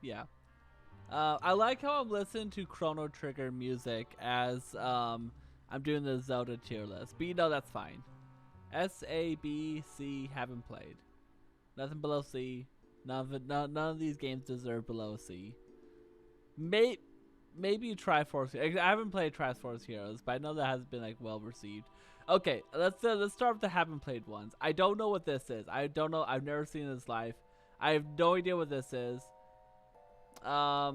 Yeah. I like how I'm listening to Chrono Trigger music as I'm doing the Zelda tier list. But you know that's fine. S, A, B, C, haven't played. Nothing below C. None of these games deserve below C. Maybe Triforce. I haven't played Triforce Heroes, but I know that has been like well received. Okay, let's start with the haven't played ones. I don't know what this is. I don't know. I've never seen this live. I have no idea what this is. I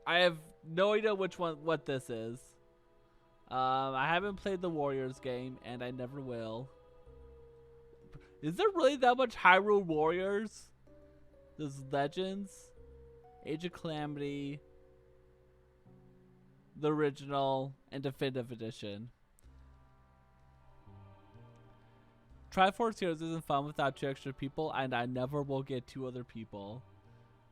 have no idea what this is. I haven't played the Warriors game, and I never will. Is there really that much Hyrule Warriors? There's Legends, Age of Calamity, the original, and definitive edition. Triforce Heroes isn't fun without 2 extra people, and I never will get 2 other people.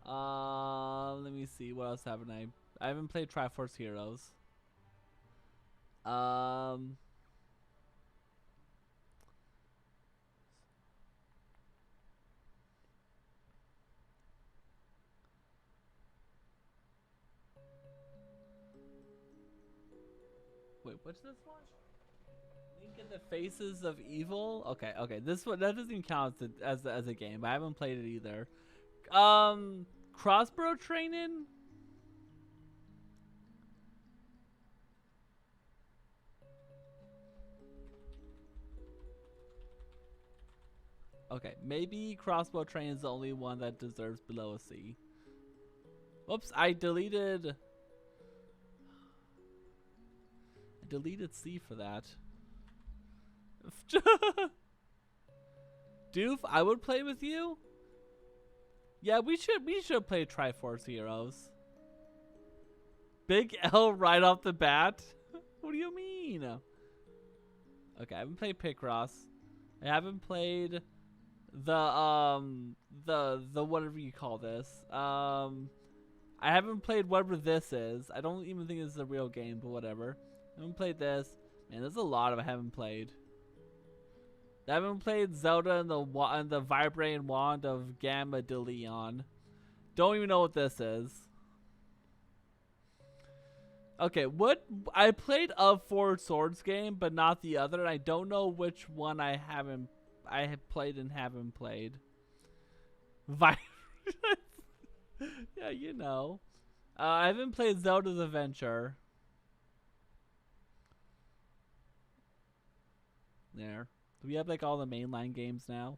Let me see. What else haven't I? I haven't played Triforce Heroes. Wait, what's this one? Link in the Faces of Evil. Okay. This one that doesn't even count as a game. I haven't played it either. Crossbow training. Okay, maybe crossbow training is the only one that deserves below a C. Whoops, I deleted C for that. Doof, I would play with you. Yeah, we should play Triforce Heroes. Big L right off the bat. What do you mean? Okay, I haven't played Picross. I haven't played the whatever you call this. I haven't played whatever this is. I don't even think this is a real game, but whatever. I haven't played this. Man, there's a lot of I haven't played. I haven't played Zelda and the Vibrating Wand of Gamma de Leon. Don't even know what this is. Okay, what I played a Four Swords game, but not the other. And I don't know which one I have played and haven't played. Yeah, you know. I haven't played Zelda's Adventure. There. Do we have like all the mainline games now?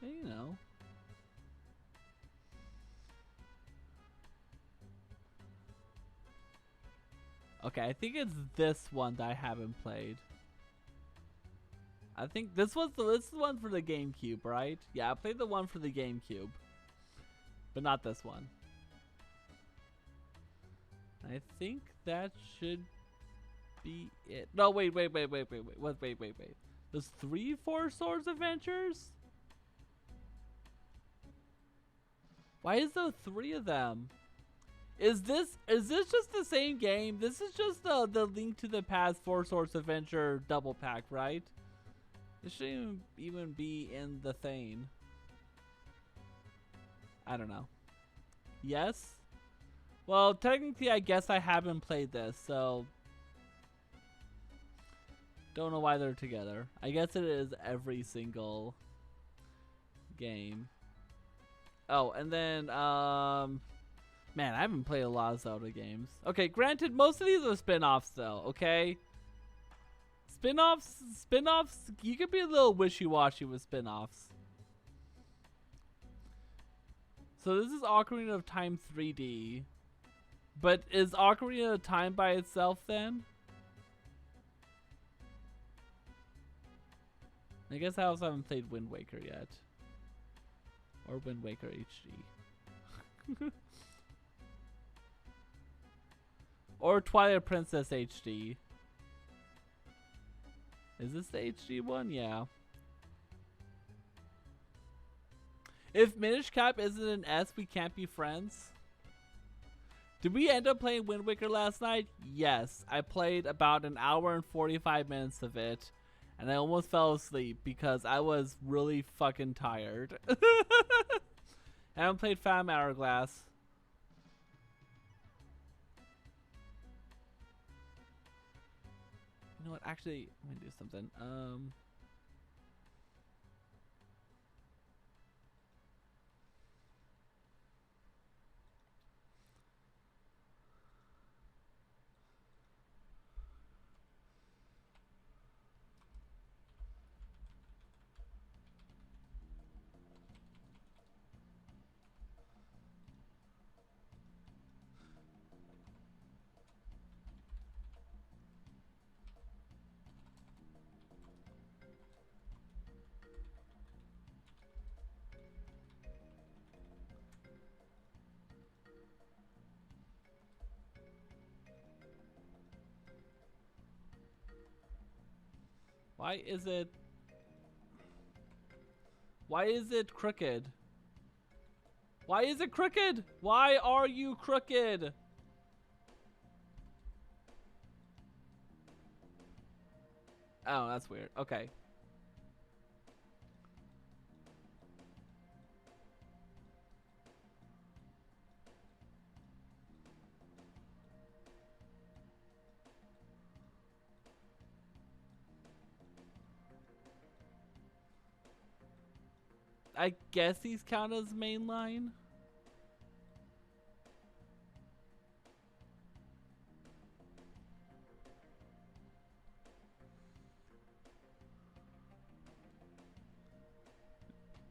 Yeah, you know. Okay, I think it's this one that I haven't played. I think this is the one for the GameCube, right? Yeah, I played the one for the GameCube, but not this one. I think that should be it. No, wait. There's 3 Four Swords Adventures? Why is there 3 of them? Is this just the same game? This is just the Link to the Past Four Swords Adventure double pack, right? It shouldn't even be in the thing. I don't know. Yes? Well, technically, I guess I haven't played this, so don't know why they're together. I guess it is every single game. Oh, and then, man, I haven't played a lot of Zelda games. Okay, granted, most of these are spin-offs, though, okay? Spin-offs, you could be a little wishy-washy with spin-offs. So this is Ocarina of Time 3D. But is Ocarina of Time by itself, then? I guess I also haven't played Wind Waker yet. Or Wind Waker HD. Or Twilight Princess HD. Is this the HD one? Yeah. If Minish Cap isn't an S, we can't be friends. Did we end up playing Wind Waker last night? Yes. I played about an hour and 45 minutes of it. And I almost fell asleep because I was really fucking tired. I haven't played Phantom Hourglass. You know what? Actually, let me do something. Why is it crooked? Why is it crooked? Why are you crooked? Oh, that's weird. Okay. I guess these count as mainline.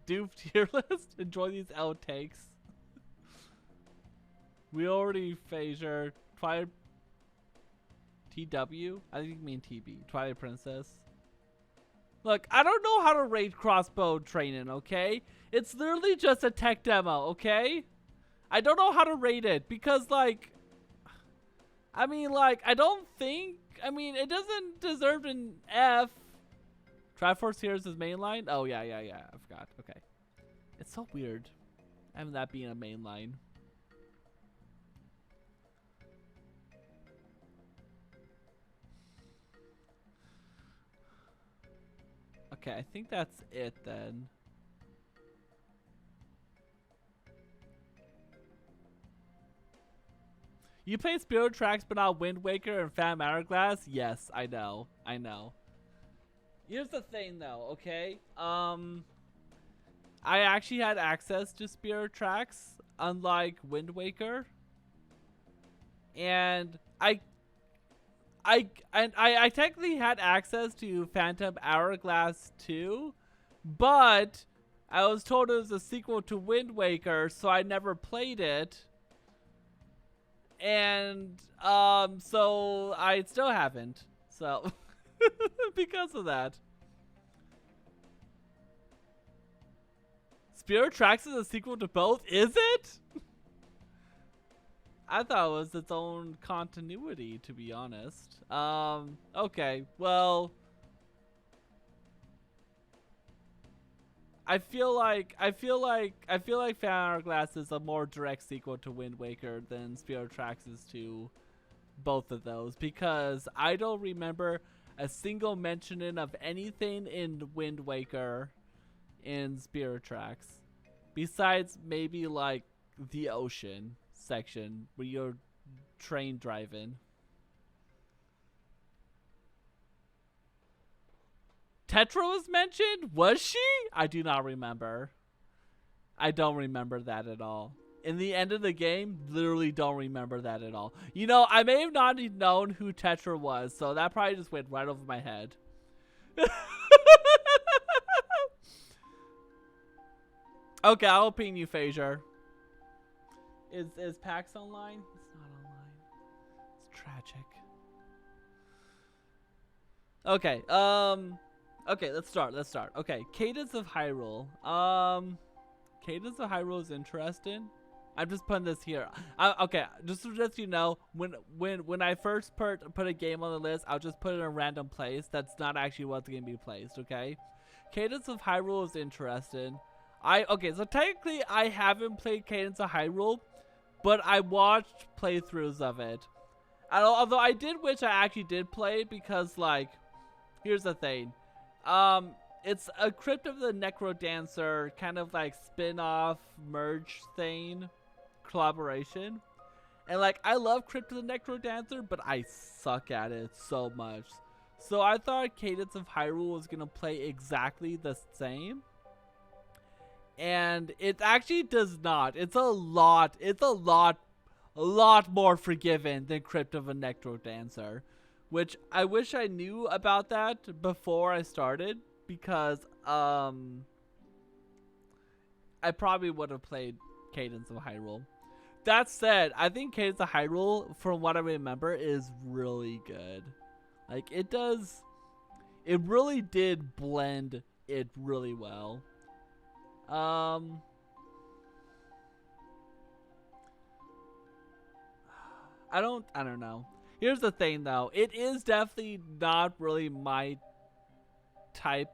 Dupe tier list. Enjoy these outtakes. We already Phasure. Twilight TW? I think you mean TB. Twilight Princess. Look, I don't know how to rate crossbow training, okay? It's literally just a tech demo, okay? I don't know how to rate it because, like, I mean, like, I don't think, I mean, it doesn't deserve an F. Triforce Heroes is mainline? Oh, yeah, I forgot. Okay. It's so weird having that being a mainline. Okay, I think that's it then. You play Spirit Tracks but not Wind Waker and Phantom Hourglass? Yes, I know. I know. Here's the thing though, okay? I actually had access to Spirit Tracks, unlike Wind Waker. And I technically had access to Phantom Hourglass too, but I was told it was a sequel to Wind Waker, so I never played it. And so I still haven't. So because of that. Spirit Tracks is a sequel to both, is it? I thought it was its own continuity, to be honest. Okay, well, I feel like Phantom Hourglass is a more direct sequel to Wind Waker than Spirit Tracks is to both of those, because I don't remember a single mentioning of anything in Wind Waker in Spirit Tracks, besides maybe like the ocean section where you're train driving. Tetra was mentioned? Was she? I do not remember. I don't remember that at all. In the end of the game, literally don't remember that at all. You know, I may have not known who Tetra was, so that probably just went right over my head. Okay, I'll ping you, Phasure. Is PAX online? It's not online. It's tragic. Okay, okay, let's start. Okay, Cadence of Hyrule. Cadence of Hyrule is interesting. I'm just putting this here. Okay, just to let you know, when I first put a game on the list, I'll just put it in a random place. That's not actually what's going to be placed, okay? Cadence of Hyrule is interesting. Okay, so technically I haven't played Cadence of Hyrule, but I watched playthroughs of it. And although I did wish I actually did play it because, like, here's the thing. It's a Crypt of the Necrodancer kind of like spin-off merge thing. Collaboration, and like I love Crypt of the Necrodancer, but I suck at it so much. So I thought Cadence of Hyrule was gonna play exactly the same, and it actually does not. It's a lot more forgiving than Crypt of a Necrodancer, which I wish I knew about that before I started, because I probably would have played Cadence of Hyrule. That said, I think Cadence of Hyrule, from what I remember, is really good. Like, it really did blend it really well. I don't know. Here's the thing, though. It is definitely not really my type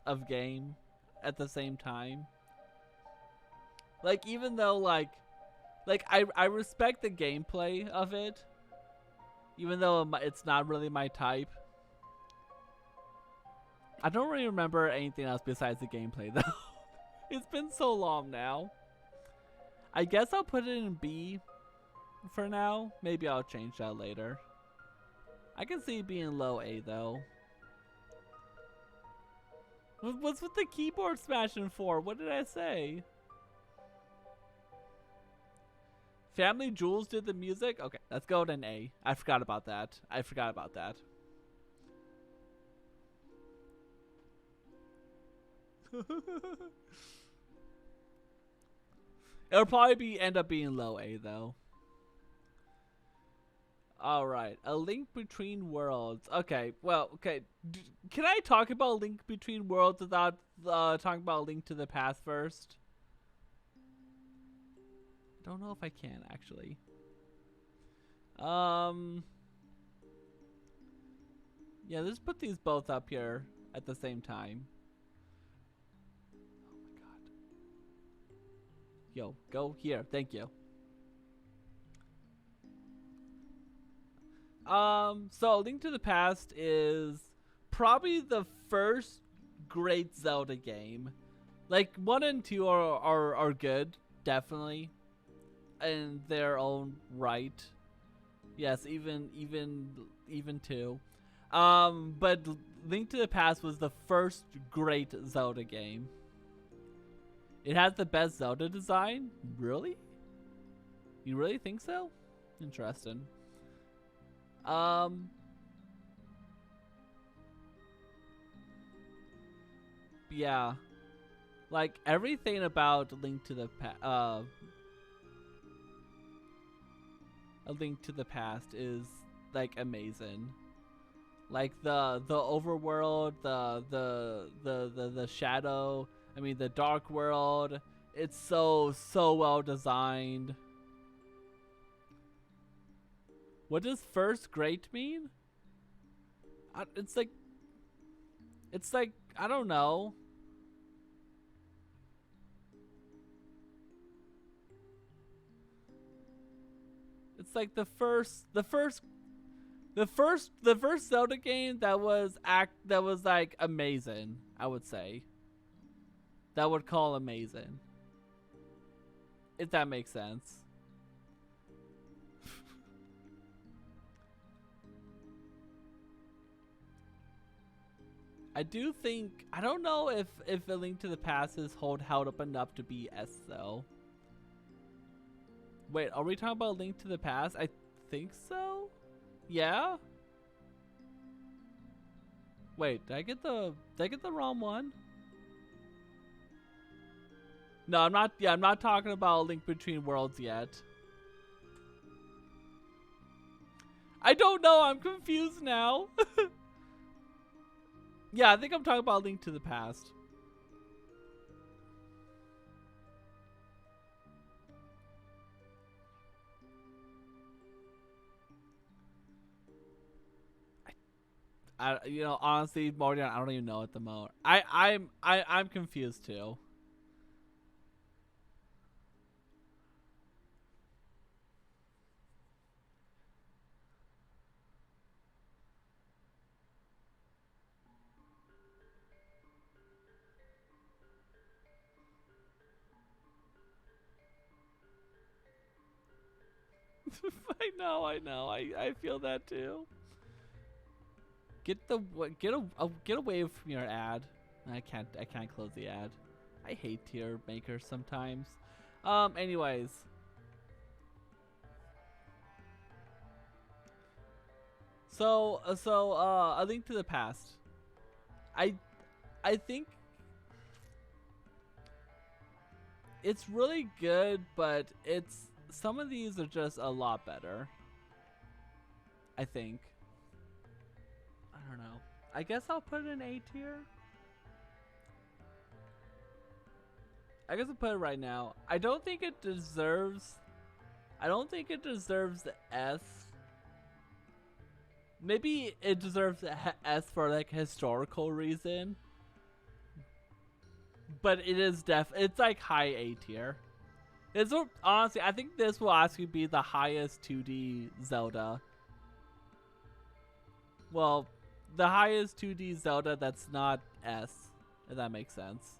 of game at the same time. Like, even though, like I respect the gameplay of it, even though it's not really my type. I don't really remember anything else besides the gameplay, though. It's been so long now. I guess I'll put it in B for now. Maybe I'll change that later. I can see it being low A, though. What's with the keyboard smashing for? What did I say? Family Jewels did the music? Okay, let's go to an A. I forgot about that. It'll probably end up being low A, though. Alright, A Link Between Worlds. Okay, well, okay. Can I talk about A Link Between Worlds without talking about A Link to the Past first? Don't know if I can, actually. Yeah, let's put these both up here at the same time. Oh my god. Yo, go here. Thank you. So Link to the Past is probably the first great Zelda game. Like, 1 and 2 are good, definitely, in their own right. Yes, even 2. But Link to the Past was the first great Zelda game. It has the best Zelda design? Really? You really think so? Interesting. Yeah. Like, everything about Link to the A Link to the Past is, like, amazing. Like, the overworld, the shadow, I mean the dark world, it's so well designed. What does first great mean? It's like I don't know. It's like the first Zelda game that was like amazing, I would say. That would call amazing. If that makes sense. I do think, I don't know if A Link to the Past is held up enough to be S though. Wait, are we talking about Link to the Past? I think so. Yeah. Wait, did I get the wrong one? No, I'm not. Yeah, I'm not talking about Link Between Worlds yet. I don't know. I'm confused now. Yeah, I think I'm talking about Link to the Past. You know, honestly, Morgan, I don't even know at the moment. I'm confused too. I know. I feel that too. Get the get away from your ad. I can't close the ad. I hate tier makers sometimes. Anyways. A Link to the Past. I I think it's really good, but it's some of these are just a lot better. I think. I don't know. I guess I'll put it in A tier. I guess I'll put it right now. I don't think it deserves the S. Maybe it deserves the S for like historical reason. But it is it's like high A tier. It's honestly, I think this will actually be the highest 2D Zelda. Well, the highest 2D Zelda that's not S, if that makes sense.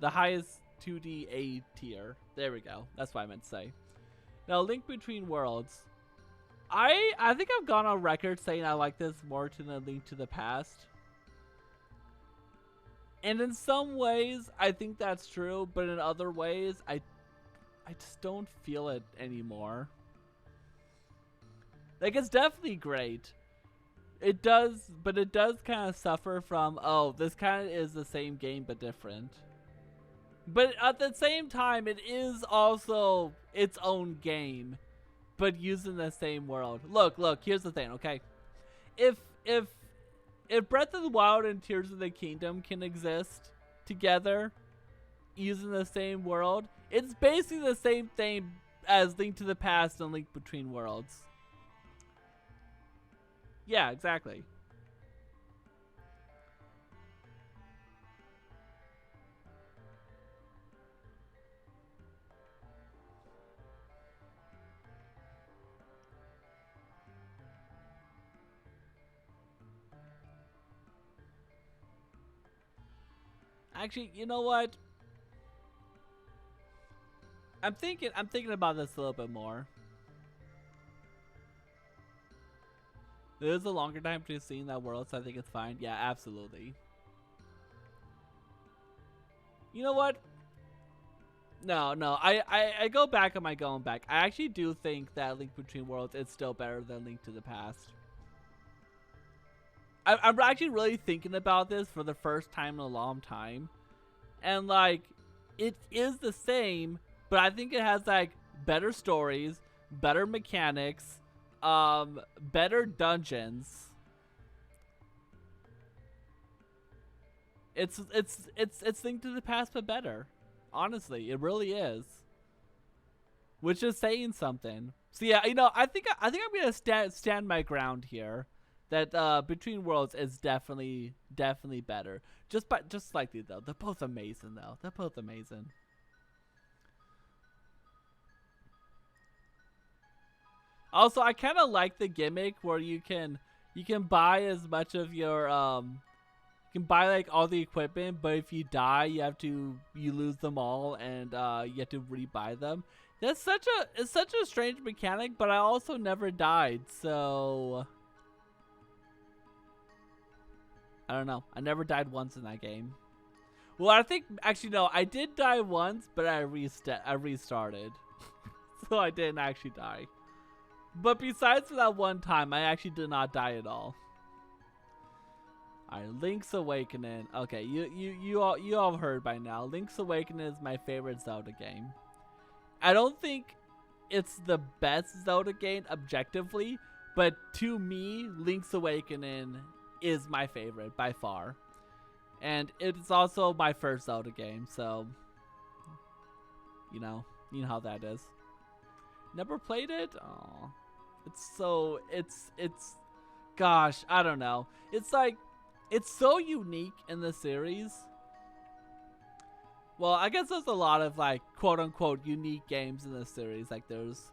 The highest 2D A tier. There we go. That's what I meant to say. Now, Link Between Worlds. I think I've gone on record saying I like this more than A Link to the Past. And in some ways, I think that's true, but in other ways, I just don't feel it anymore. Like, it's definitely great. It does, but it does kind of suffer from, oh, this kind of is the same game but different. But at the same time, it is also its own game, but using the same world. Look, here's the thing, okay? If Breath of the Wild and Tears of the Kingdom can exist together using the same world, it's basically the same thing as Link to the Past and Link Between Worlds. Yeah, exactly. Actually, you know what? I'm thinking about this a little bit more. There's a longer time to seeing that world, so I think it's fine. Yeah, absolutely. You know what? No. I go back on my going back. I actually do think that Link Between Worlds is still better than Link to the Past. I'm actually really thinking about this for the first time in a long time. And like, it is the same, but I think it has like better stories, better mechanics, better dungeons. It's Link to the Past but better. Honestly, it really is. Which is saying something. So yeah, you know, I think I'm gonna stand my ground here. That Between Worlds is definitely better. Just slightly though. They're both amazing though. They're both amazing. Also, I kind of like the gimmick where you can buy as much of your you can buy like all the equipment, but if you die, you lose them all, and you have to re-buy them. It's such a strange mechanic, but I also never died, so I don't know. I never died once in that game. Well, I think actually no, I did die once, but I restarted, so I didn't actually die. But besides for that one time, I actually did not die at all. Alright, Link's Awakening. Okay, you all heard by now. Link's Awakening is my favorite Zelda game. I don't think it's the best Zelda game objectively, but to me, Link's Awakening is my favorite by far. And it's also my first Zelda game, so you know how that is. Never played it? Oh. It's gosh, I don't know. It's like, it's so unique in the series. Well, I guess there's a lot of like quote unquote unique games in the series. Like there's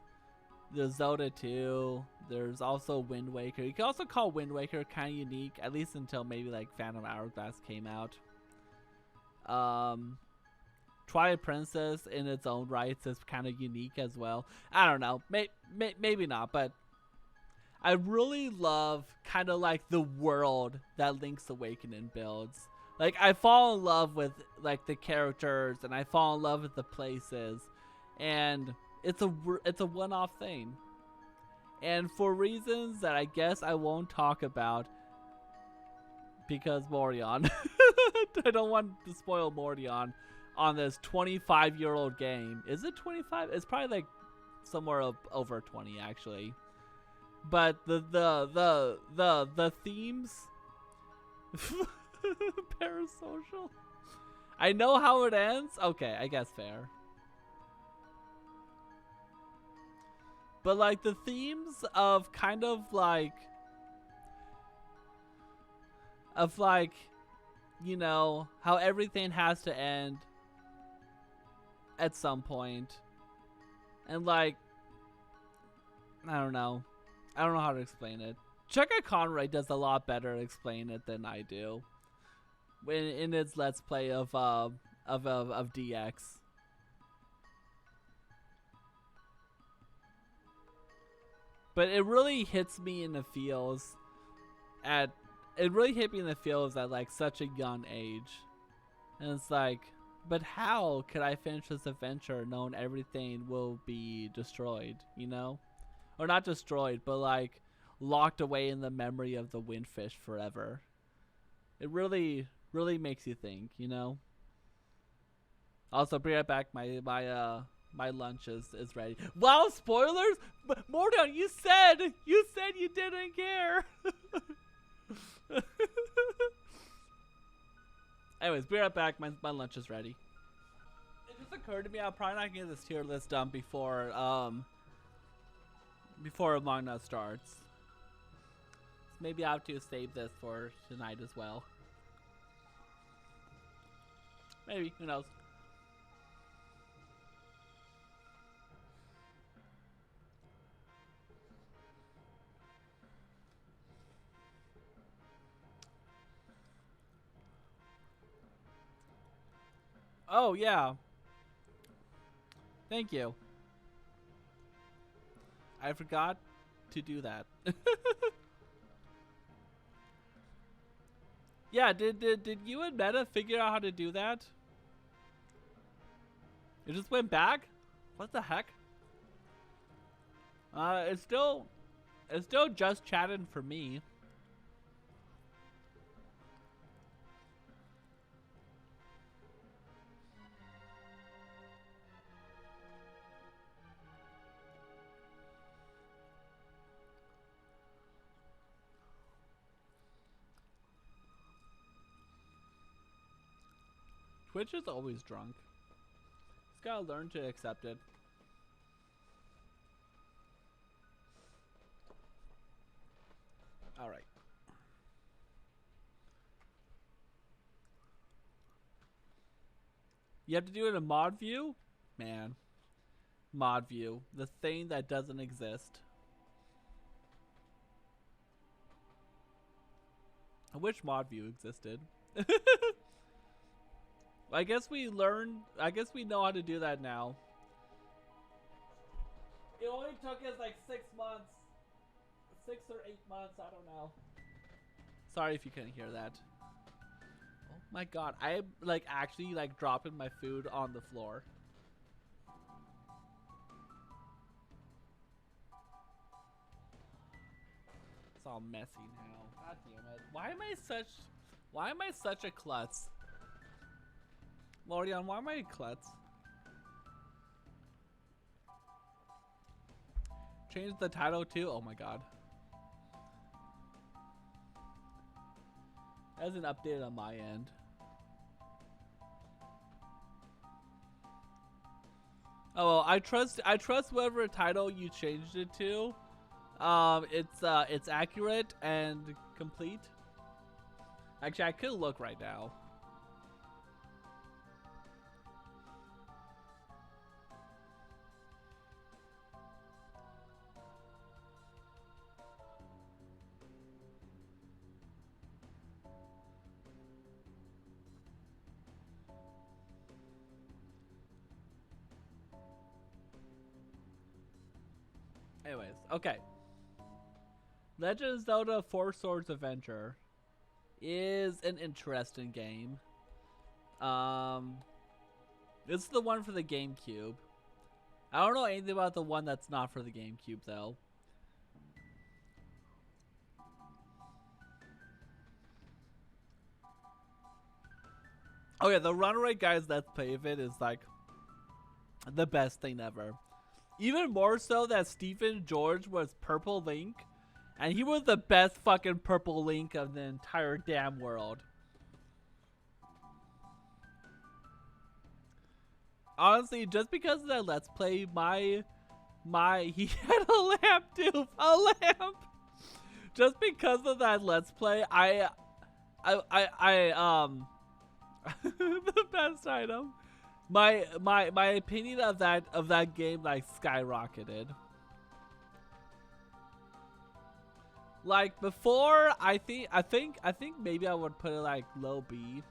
Zelda 2. There's also Wind Waker. You can also call Wind Waker kind of unique, at least until maybe like Phantom Hourglass came out. Twilight Princess in its own rights is kind of unique as well. I don't know, maybe not, but I really love kind of like the world that Link's Awakening builds. Like I fall in love with like the characters, and I fall in love with the places, and it's a one-off thing. And for reasons that I guess I won't talk about, because Morion, I don't want to spoil Morion on this 25-year-old game. Is it 25? It's probably like somewhere over 20 actually. But the themes, parasocial. I know how it ends. Okay, I guess fair. But like the themes of kind of like, you know, how everything has to end at some point. And like, I don't know how to explain it. Cheka Conroy does a lot better at explaining it than I do in its Let's Play of DX. But it really hits me in the feels at like such a young age. And it's like, but how could I finish this adventure knowing everything will be destroyed, you know? Or not destroyed, but like locked away in the memory of the windfish forever. It really makes you think, you know? Also, bring it back, my lunch is ready. Wow, spoilers? But Mordon, you said you didn't care. Anyways, be right back. My lunch is ready. It just occurred to me I'm probably not gonna get this tier list done before Among Us starts. So maybe I have to save this for tonight as well. Maybe, who knows? Oh yeah. Thank you. I forgot to do that. Yeah, did you and Meta figure out how to do that? It just went back? What the heck? It's still just chatting for me. Twitch is always drunk. Just gotta learn to accept it. Alright. You have to do it in mod view? Man. Mod view. The thing that doesn't exist. I wish mod view existed. I guess we know how to do that now. It only took us like 6 months. 6 or 8 months, I don't know. Sorry if you couldn't hear that. Oh my god, I am like actually like dropping my food on the floor. It's all messy now. God damn it. Why am I such a klutz? Lorian, why am I a klutz? Change the title too? Oh my god. Hasn't updated on my end. Oh well, I trust whatever title you changed it to. It's accurate and complete. Actually, I could look right now. Anyways, okay. Legend of Zelda Four Swords Adventure is an interesting game. Um, this is the one for the GameCube. I don't know anything about the one that's not for the GameCube though. Oh yeah, the Runaway Guys Let's Play of it is like the best thing ever. Even more so that Stephen George was Purple Link, and he was the best fucking Purple Link of the entire damn world. Honestly, just because of that Let's Play, he had a lamp too, a lamp. Just because of that Let's Play, I the best item. My opinion of that game like skyrocketed. Like before, I think maybe I would put it like low B,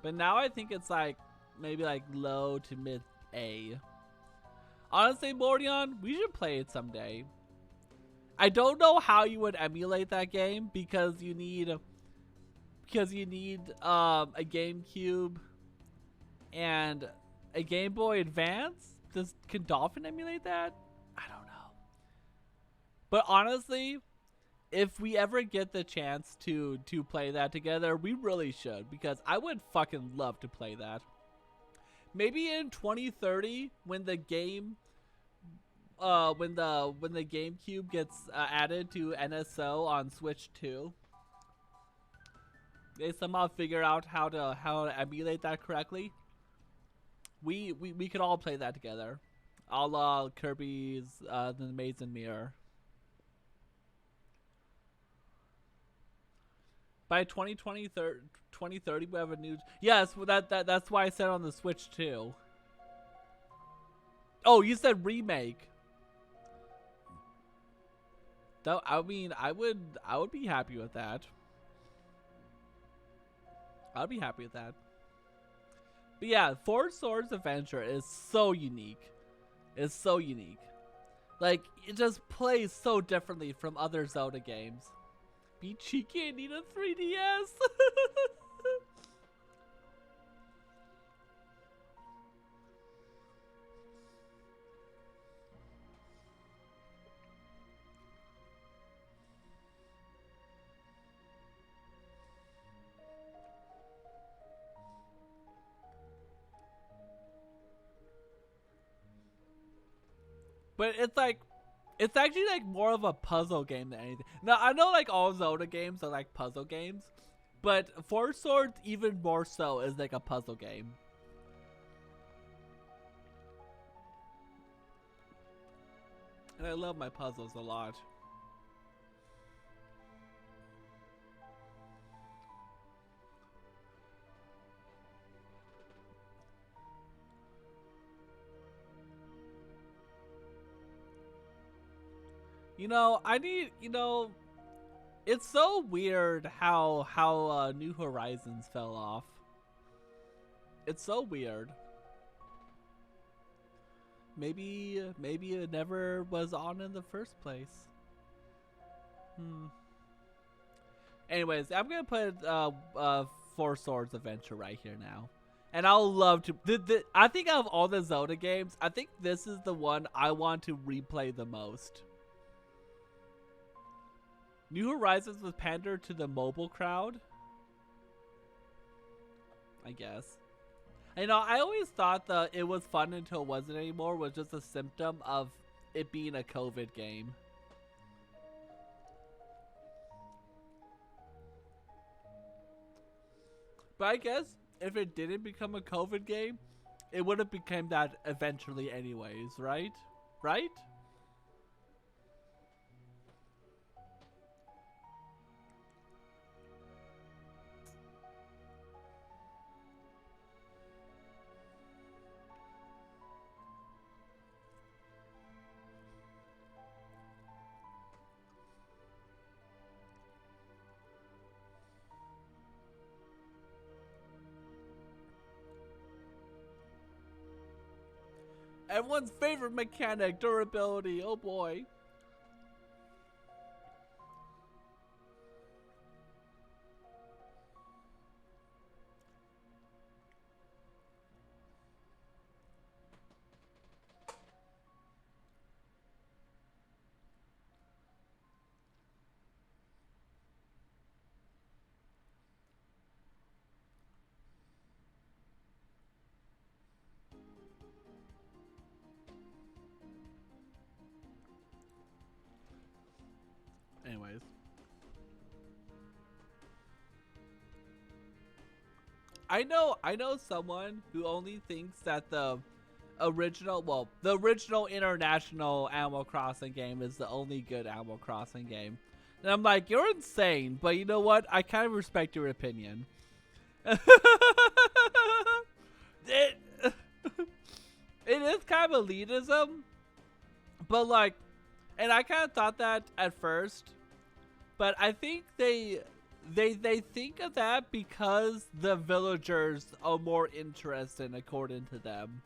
but now I think it's like maybe like low to mid A. Honestly, Mordion, we should play it someday. I don't know how you would emulate that game because you need a GameCube and a Game Boy Advance. Can Dolphin emulate that? I don't know. But honestly, if we ever get the chance to play that together, we really should, because I would fucking love to play that. Maybe in 2030 when the game when the GameCube gets added to NSO on Switch 2. They somehow figure out how to emulate that correctly. We could all play that together, a la Kirby's The Amazing Mirror. By 2030, we have a new. Yes, that's why I said on the Switch too. Oh, you said remake. Though I mean, I would be happy with that. I'd be happy with that. But yeah, Four Swords Adventure is so unique. It's so unique. Like, it just plays so differently from other Zelda games. Be cheeky and need a 3DS. But it's actually like more of a puzzle game than anything. Now I know like all Zelda games are like puzzle games, but Four Swords even more so is like a puzzle game. And I love my puzzles a lot. It's so weird how New Horizons fell off. It's so weird. Maybe it never was on in the first place. Anyways, I'm gonna put Four Swords Adventure right here now. And I'll love to. I think out of all the Zelda games, I think this is the one I want to replay the most. New Horizons was pander to the mobile crowd, I guess. I always thought that it was fun until it wasn't anymore was just a symptom of it being a COVID game. But I guess if it didn't become a COVID game, it would have become that eventually anyways, right? Right? Everyone's favorite mechanic, durability. Oh boy. Anyways. I know someone who only thinks that the original international Animal Crossing game is the only good Animal Crossing game. And I'm like, you're insane, but you know what? I kind of respect your opinion. it, it is kind of elitism, but like, and I kind of thought that at first, but I think they think of that because the villagers are more interested according to them.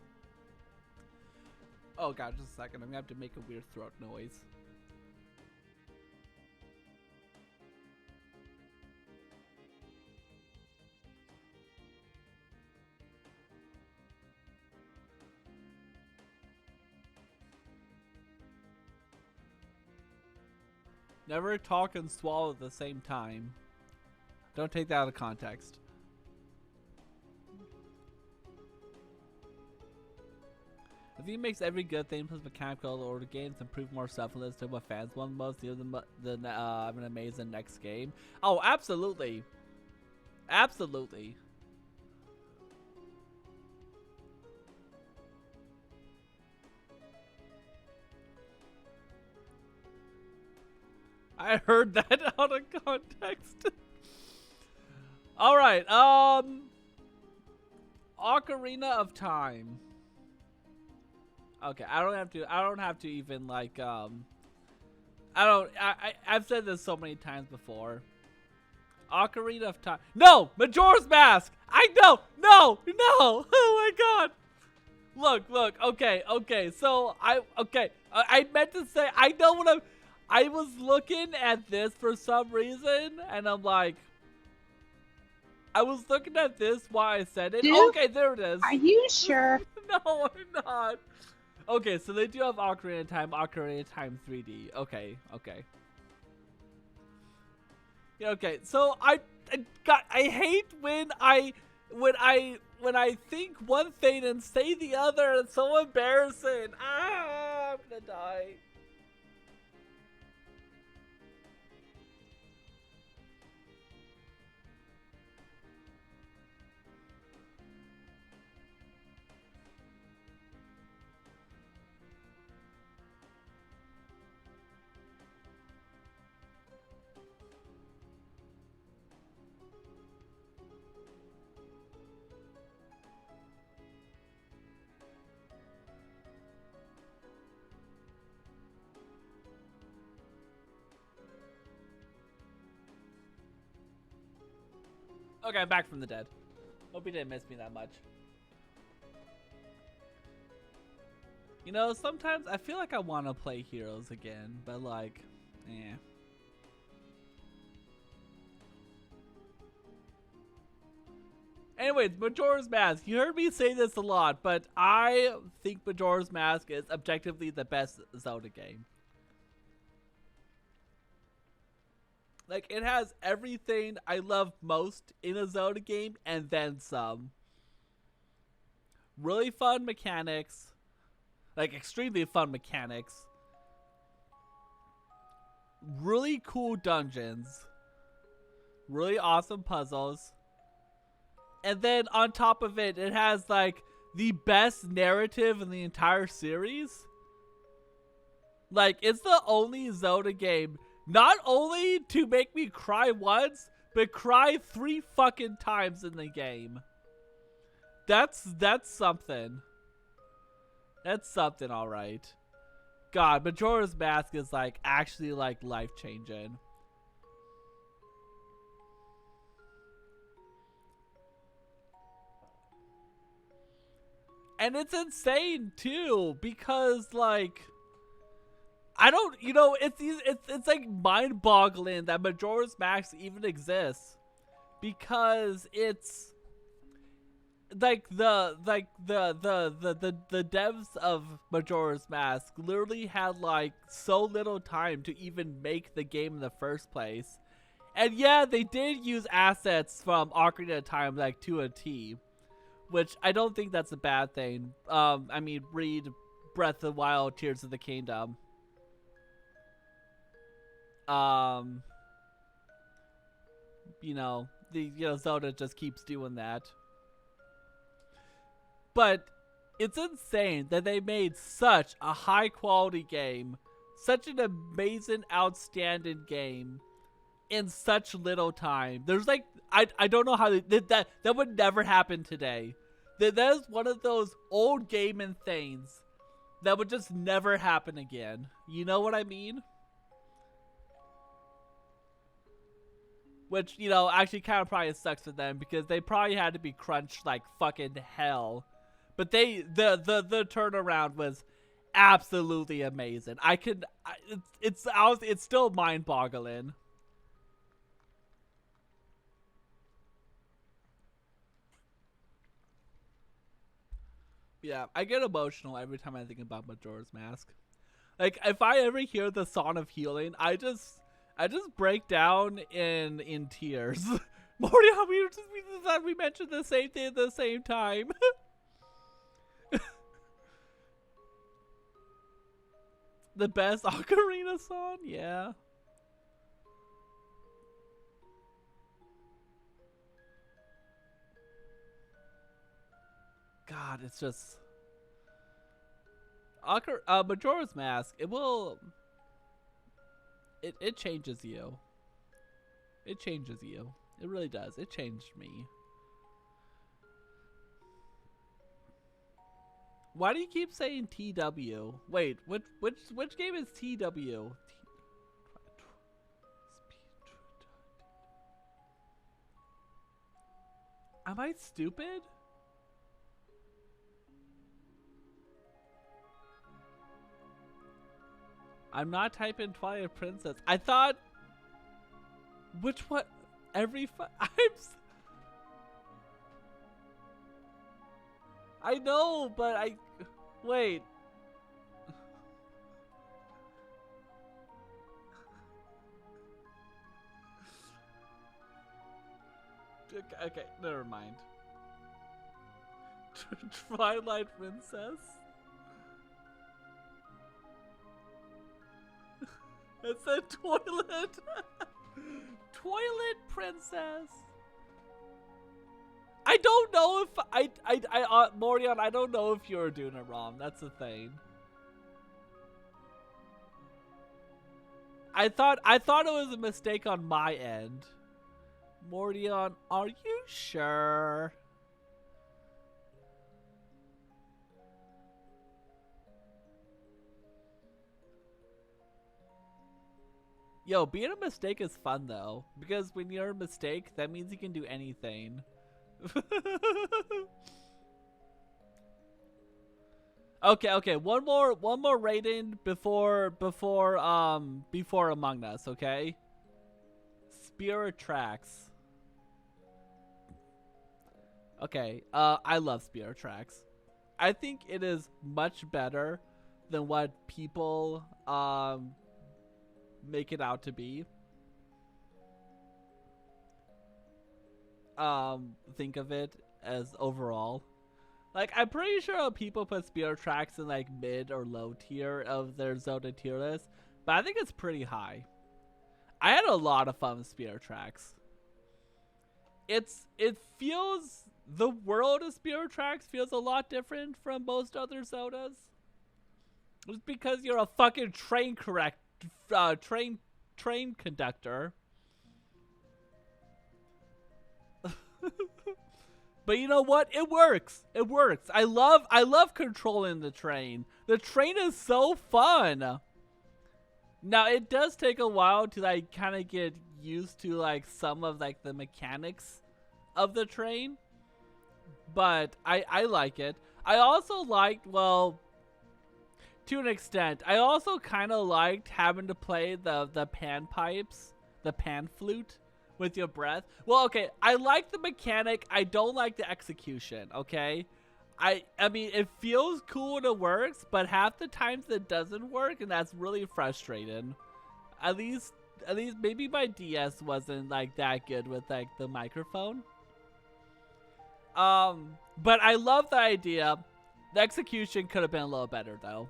Oh god, just a second. I'm gonna have to make a weird throat noise. Never talk and swallow at the same time. Don't take that out of context. I think it makes every good thing plus mechanical or the games improve more selfless to what fans want most. Give them an amazing next game. Oh, absolutely. Absolutely. I heard that out of context. All right. Ocarina of Time. Okay, I don't have to even like I've said this so many times before. Ocarina of Time. No, Majora's Mask. I know. No. Oh my god. Look. Okay. So I meant to say I know what I was looking at this for some reason, and I'm like, I was looking at this while I said it. Dude, okay, there it is. Are you sure? No, I'm not. Okay, so they do have Ocarina of Time 3D. Okay. Yeah, okay. So I hate when I think one thing and say the other. It's so embarrassing. I'm gonna die. Okay, I'm back from the dead. Hope you didn't miss me that much. You know, sometimes I feel like I want to play Heroes again, but like, eh. Anyways, Majora's Mask. You heard me say this a lot, but I think Majora's Mask is objectively the best Zelda game. Like, it has everything I love most in a Zelda game, and then some. Really fun mechanics. Like, extremely fun mechanics. Really cool dungeons. Really awesome puzzles. And then, on top of it, it has, like, the best narrative in the entire series. Like, it's the only Zelda game not only to make me cry once, but cry 3 fucking times in the game. That's something. That's something, alright. God, Majora's Mask is like actually like life-changing. And it's insane too, because like I don't, you know, it's like mind-boggling that Majora's Mask even exists, because it's like the devs of Majora's Mask literally had like so little time to even make the game in the first place. And yeah, they did use assets from Ocarina of Time like to a T, which I don't think that's a bad thing. I mean, read Breath of the Wild, Tears of the Kingdom. You know, Zelda just keeps doing that. But it's insane that they made such a high quality game, such an amazing, outstanding game in such little time. There's like, I don't know how they did that. That would never happen today. That is one of those old gaming things that would just never happen again. You know what I mean? Which, you know, actually kind of probably sucks for them, because they probably had to be crunched like fucking hell. But the turnaround was absolutely amazing. It's still mind-boggling. Yeah, I get emotional every time I think about Majora's Mask. Like, if I ever hear the Song of Healing, I just break down in tears. Morty, we mentioned the same thing at the same time. The best ocarina song? Yeah. God, it's just Majora's Mask. It changes you. It changes you. It really does. It changed me. Why do you keep saying TW? Wait, which game is TW? Am I stupid? I'm not typing Twilight Princess. I thought... Which one? I know, but wait. Okay, never mind. Twilight Princess? It's a toilet. Toilet Princess. I don't know if Morion, I don't know if you're doing it wrong. That's the thing. I thought it was a mistake on my end. Mordion, are you sure? Yo, being a mistake is fun though, because when you're a mistake, that means you can do anything. Okay, one more rating before Among Us, okay? Spirit Tracks. Okay, I love Spirit Tracks. I think it is much better than what people make it out to be. Think of it as overall. Like, I'm pretty sure people put Spirit Tracks in like mid or low tier of their Zelda tier list, but I think it's pretty high. I had a lot of fun with Spirit Tracks. It feels, the world of Spirit Tracks feels a lot different from most other Zeldas. It's because you're a fucking train conductor. But you know what? It works. It works. I love controlling the train. The train is so fun. Now, it does take a while to like kind of get used to like some of like the mechanics of the train, but I like it. I also liked, well, to an extent, I also kind of liked having to play the pan pipes, the pan flute with your breath. Well, okay, I like the mechanic. I don't like the execution, okay? I mean, it feels cool and it works, but half the times it doesn't work, and that's really frustrating. At least maybe my DS wasn't like that good with like the microphone. But I love the idea. The execution could have been a little better though.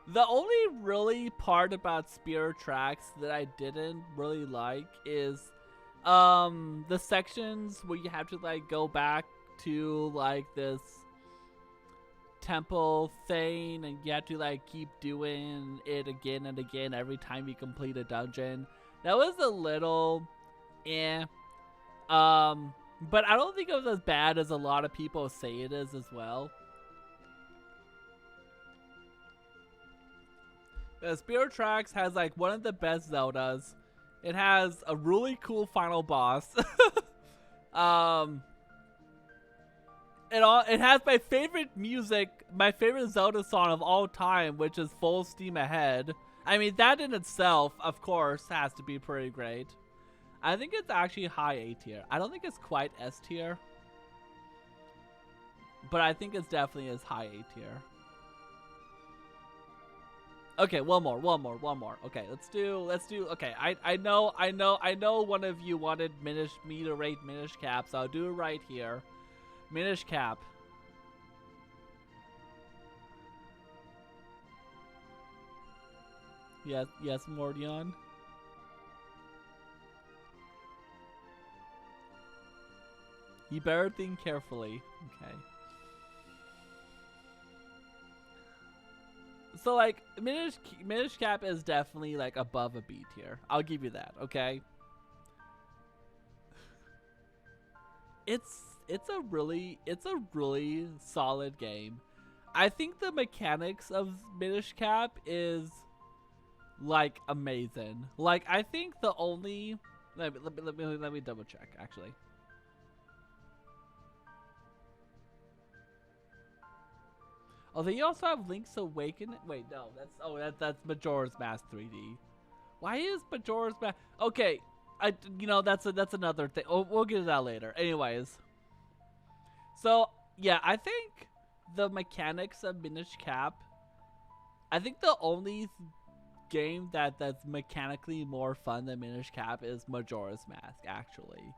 The only really part about Spirit Tracks that I didn't really like is the sections where you have to like go back to like this temple thing and you have to like keep doing it again and again every time you complete a dungeon. That was a little eh. But I don't think it was as bad as a lot of people say it is as well. Spirit Tracks has like one of the best Zeldas. It has a really cool final boss. It has my favorite music, my favorite Zelda song of all time, which is Full Steam Ahead. I mean, that in itself, of course, has to be pretty great. I think it's actually high A tier. I don't think it's quite S tier, but I think it's definitely as high A tier. Okay, one more. Okay, let's do. Okay, I know. One of you wanted me to rate Minish Cap, so I'll do it right here. Minish Cap. Yes, Mordion. You better think carefully. Okay. So like Minish Cap is definitely like above a B tier. I'll give you that, okay? It's a really solid game. I think the mechanics of Minish Cap is like amazing. Like I think the only let me double check actually. Oh, they also have Link's Awakening. Wait, no, that's Majora's Mask 3D. Why is Majora's Mask? Okay, that's another thing. Oh, we'll get to that later. Anyways, so yeah, I think the mechanics of Minish Cap. I think the only game that's mechanically more fun than Minish Cap is Majora's Mask. Actually,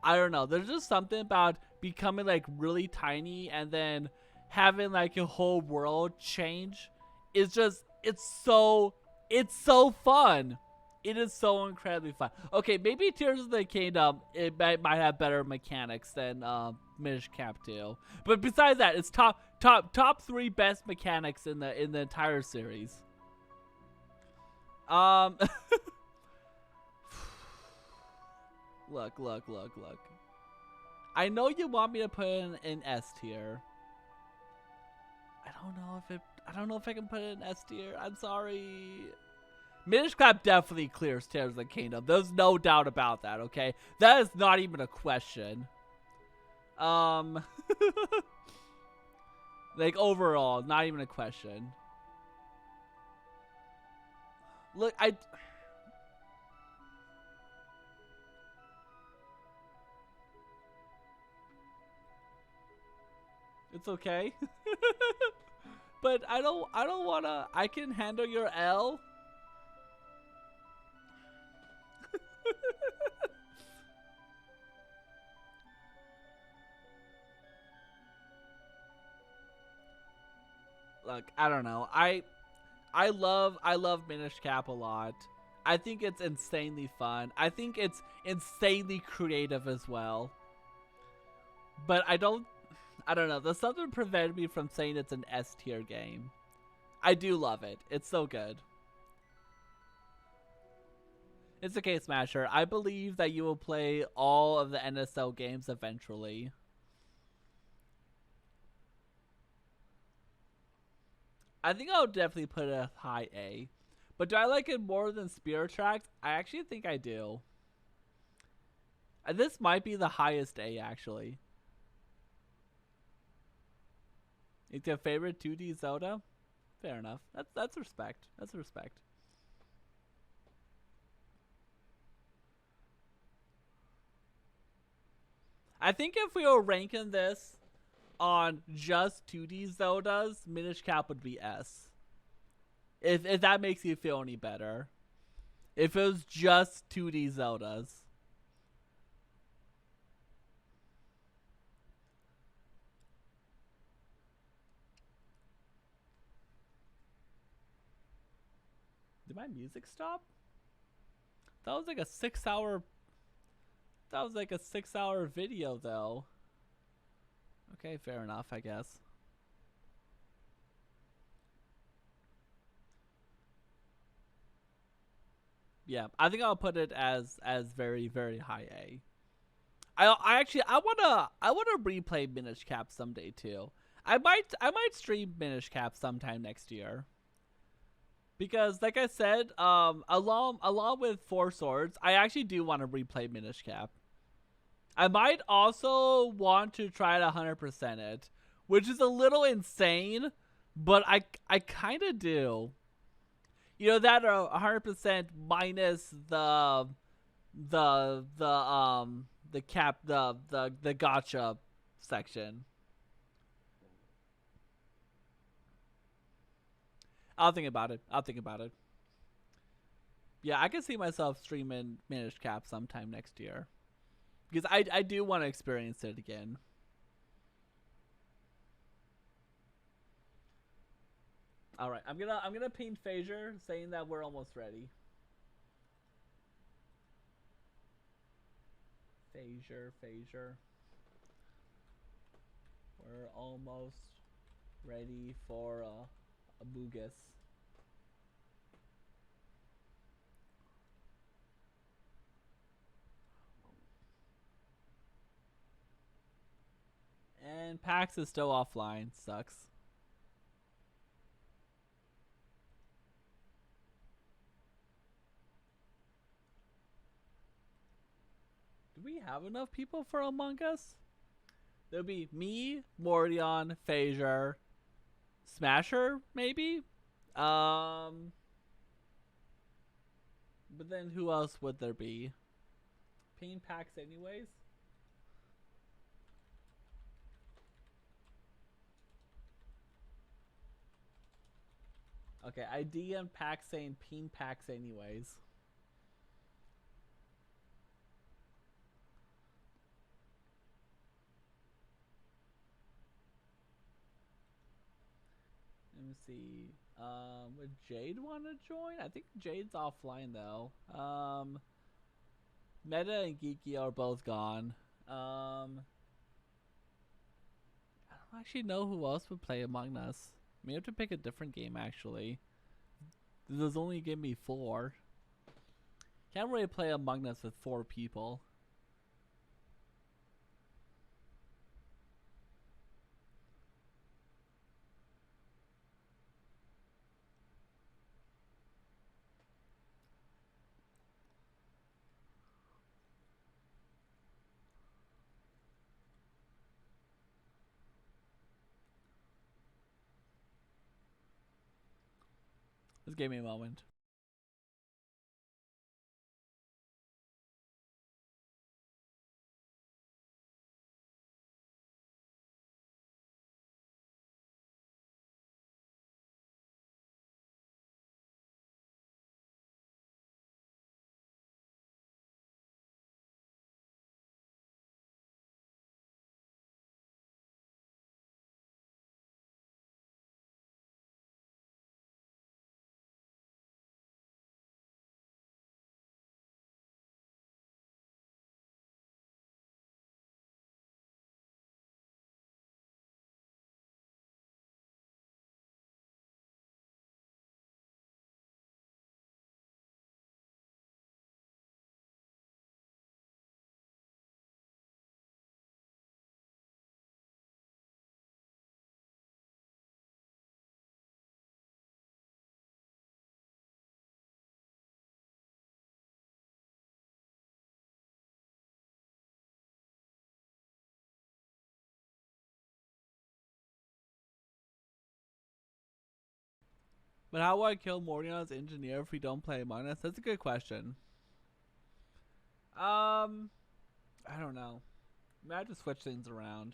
I don't know. There's just something about becoming like really tiny and then having like a whole world change is just it's so fun. It is so incredibly fun. Okay, maybe Tears of the Kingdom it might have better mechanics than Minish Cap 2. But besides that, it's top 3 best mechanics in the entire series. Look. I know you want me to put in an S tier. I don't know if I can put it in S tier. I'm sorry. Minish Cap definitely clears Tears of the Kingdom. There's no doubt about that, okay? That is not even a question. Like overall, not even a question. Look, it's okay. But I don't wanna. I can handle your L. Look, I don't know. I love Minish Cap a lot. I think it's insanely fun. I think it's insanely creative as well. But I don't know. There's something preventing me from saying it's an S tier game. I do love it. It's so good. It's okay, Smasher. I believe that you will play all of the NSL games eventually. I think I'll definitely put it a high A. But do I like it more than Spirit Tracks? I actually think I do. This might be the highest A actually. It's your favorite 2D Zelda? Fair enough. That's respect. That's respect. I think if we were ranking this on just 2D Zeldas, Minish Cap would be S. If that makes you feel any better. If it was just 2D Zeldas. Did my music stop? That was like a 6 hour. That was like a 6 hour video though. Okay, fair enough, I guess. Yeah, I think I'll put it as very very high A. I actually I wanna replay Minish Cap someday too. I might stream Minish Cap sometime next year. Because like I said, along with Four Swords, I actually do want to replay Minish Cap. I might also want to try to 100% it, which is a little insane, but I kind of do. You know that 100% minus the cap the gotcha section. I'll think about it. I'll think about it. Yeah, I can see myself streaming Minish Cap sometime next year because I do want to experience it again. All right, I'm gonna ping Phasure saying that we're almost ready. Phasure, we're almost ready for a Boogus. And Pax is still offline. Sucks. Do we have enough people for Among Us? There'll be me, Mordion, Phasure, Smasher, maybe. Um, but then who else would there be? Pain Pax, anyways. Okay, I DM Pax saying Peen Pax, anyways. Let me see. Would Jade want to join? I think Jade's offline though. Meta and Geeky are both gone. I don't actually know who else would play Among Us. May have to pick a different game actually. There's only give me 4. Can't really play Among Us with 4 people. Just give me a moment. But how will I kill Morion's engineer if we don't play Among Us? That's a good question. I don't know. I have to switch things around.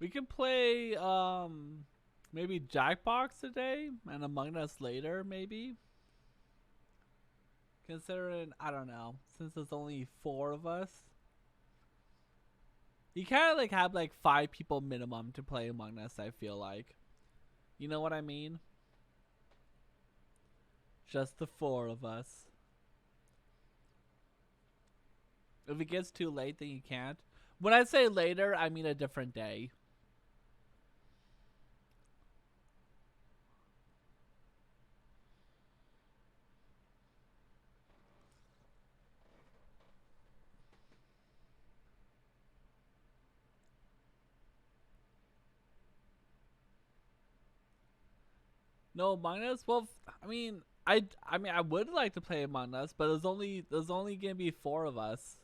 We can play maybe Jackbox today and Among Us later, maybe. Considering, I don't know, since there's only 4 of us. You kind of like have like 5 people minimum to play Among Us, I feel like. You know what I mean? Just the 4 of us. If it gets too late, then you can't. When I say later, I mean a different day. No, Among Us. Well, I mean, I would like to play Among Us, but there's only gonna be 4 of us.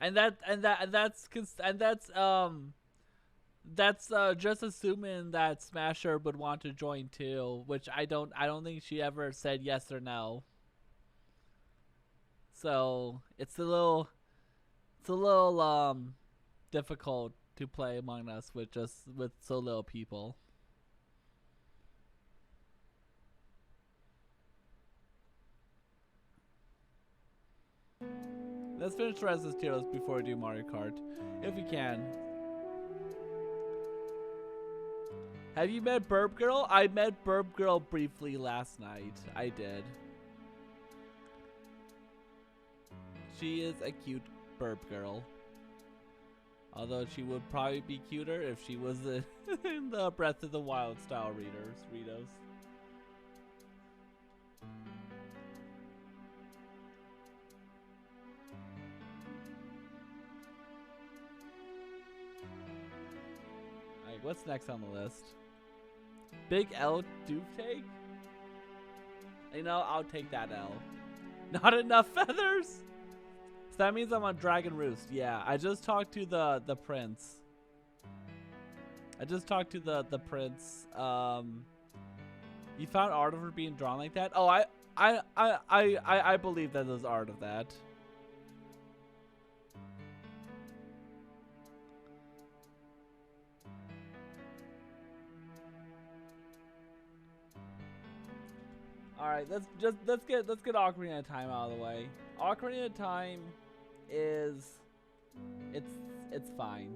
And that's just assuming that Smasher would want to join too, which I don't think she ever said yes or no. So it's a little difficult to play Among Us with so little people. Let's finish the rest of this tier list before we do Mario Kart, if we can. Have you met Burp Girl? I met Burp Girl briefly last night. I did. She is a cute Burp Girl. Although she would probably be cuter if she was in the Breath of the Wild style Ritos. Alright, what's next on the list? Big L do take? You know, I'll take that L. Not enough feathers? So that means I'm on Dragon Roost. Yeah, I just talked to the prince. I just talked to the prince. You found art of her being drawn like that? Oh, I believe that there's art of that. Alright, let's get Ocarina of Time out of the way. Ocarina of Time is it's fine.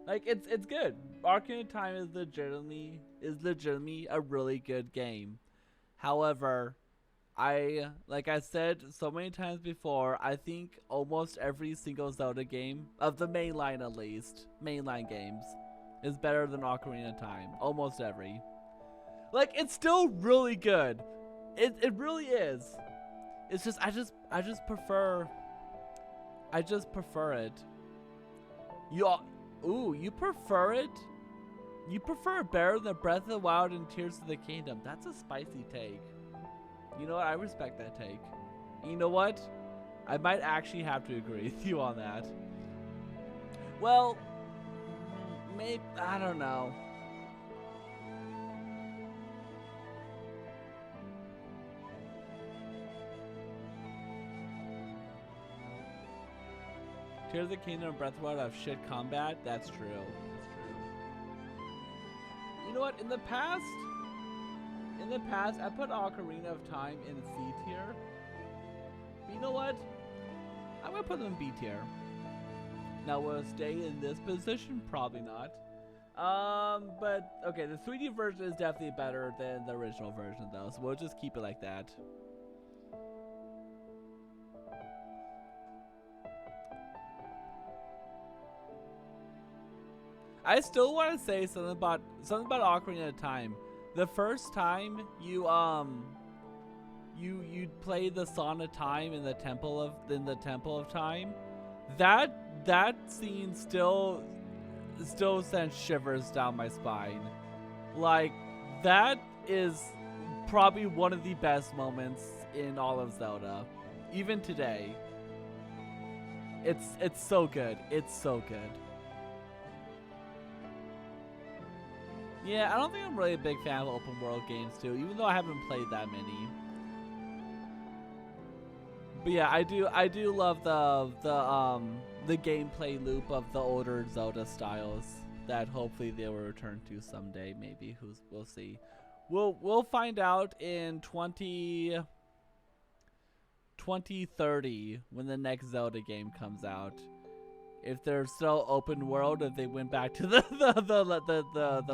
Like it's good. Ocarina of Time is legitimately a really good game. However, like I said so many times before, I think almost every single Zelda game, of the mainline at least, mainline games, is better than Ocarina of Time. Almost every. Like, it's still really good. It really is. It's just I just prefer it. You prefer it? You prefer it better than Breath of the Wild and Tears of the Kingdom. That's a spicy take. You know what? I respect that take. You know what? I might actually have to agree with you on that. Well, maybe, I don't know. Tears of the Kingdom and Breath of the Wild have shit combat. That's true. You know what? In the past, I put Ocarina of Time in C tier. But you know what? I'm gonna put them in B tier. Now, will it stay in this position? Probably not. But okay, the 3D version is definitely better than the original version, though. So we'll just keep it like that. I still want to say something about Ocarina of Time. The first time you play the Song of Time in the Temple of Time, that scene still sends shivers down my spine. Like, that is probably one of the best moments in all of Zelda. Even today. It's so good. It's so good. Yeah, I don't think I'm really a big fan of open world games too, even though I haven't played that many. But yeah, I do love the gameplay loop of the older Zelda styles that hopefully they will return to someday. Maybe we'll see. We'll find out in 2030 when the next Zelda game comes out. If they're still open world, if they went back to the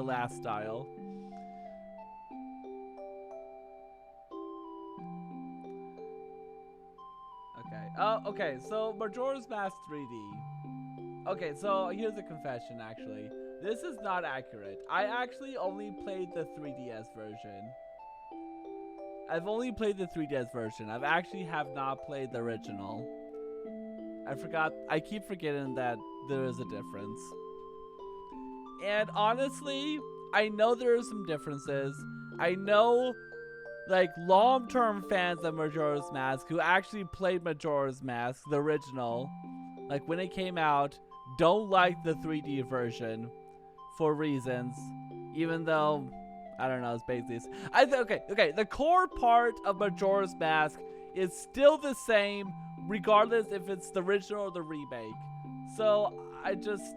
last style. Okay. Oh, okay. So Majora's Mask 3D. Okay, so here's a confession. Actually, this is not accurate. I actually only played the 3DS version. I've only played the 3DS version. I've actually have not played the original. I keep forgetting that there is a difference. And honestly, I know there are some differences. I know, like, long-term fans of Majora's Mask who actually played Majora's Mask, the original, like when it came out, don't like the 3D version for reasons. Even though, I don't know, it's basically... Okay, the core part of Majora's Mask is still the same, regardless if it's the original or the remake. So I'm just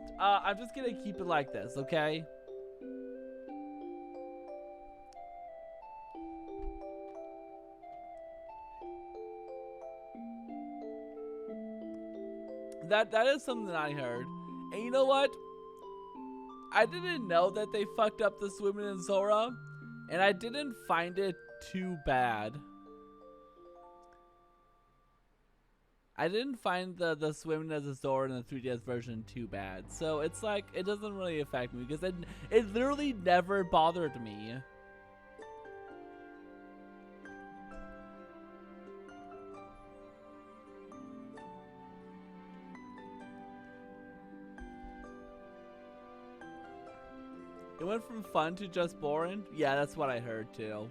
gonna keep it like this, okay? That is something that I heard. And you know what? I didn't know that they fucked up the swimming in Zora, and I didn't find it too bad. I didn't find the swimming as a Zora in the 3DS version too bad. So it's like, it doesn't really affect me because it literally never bothered me. It went from fun to just boring? Yeah, that's what I heard too.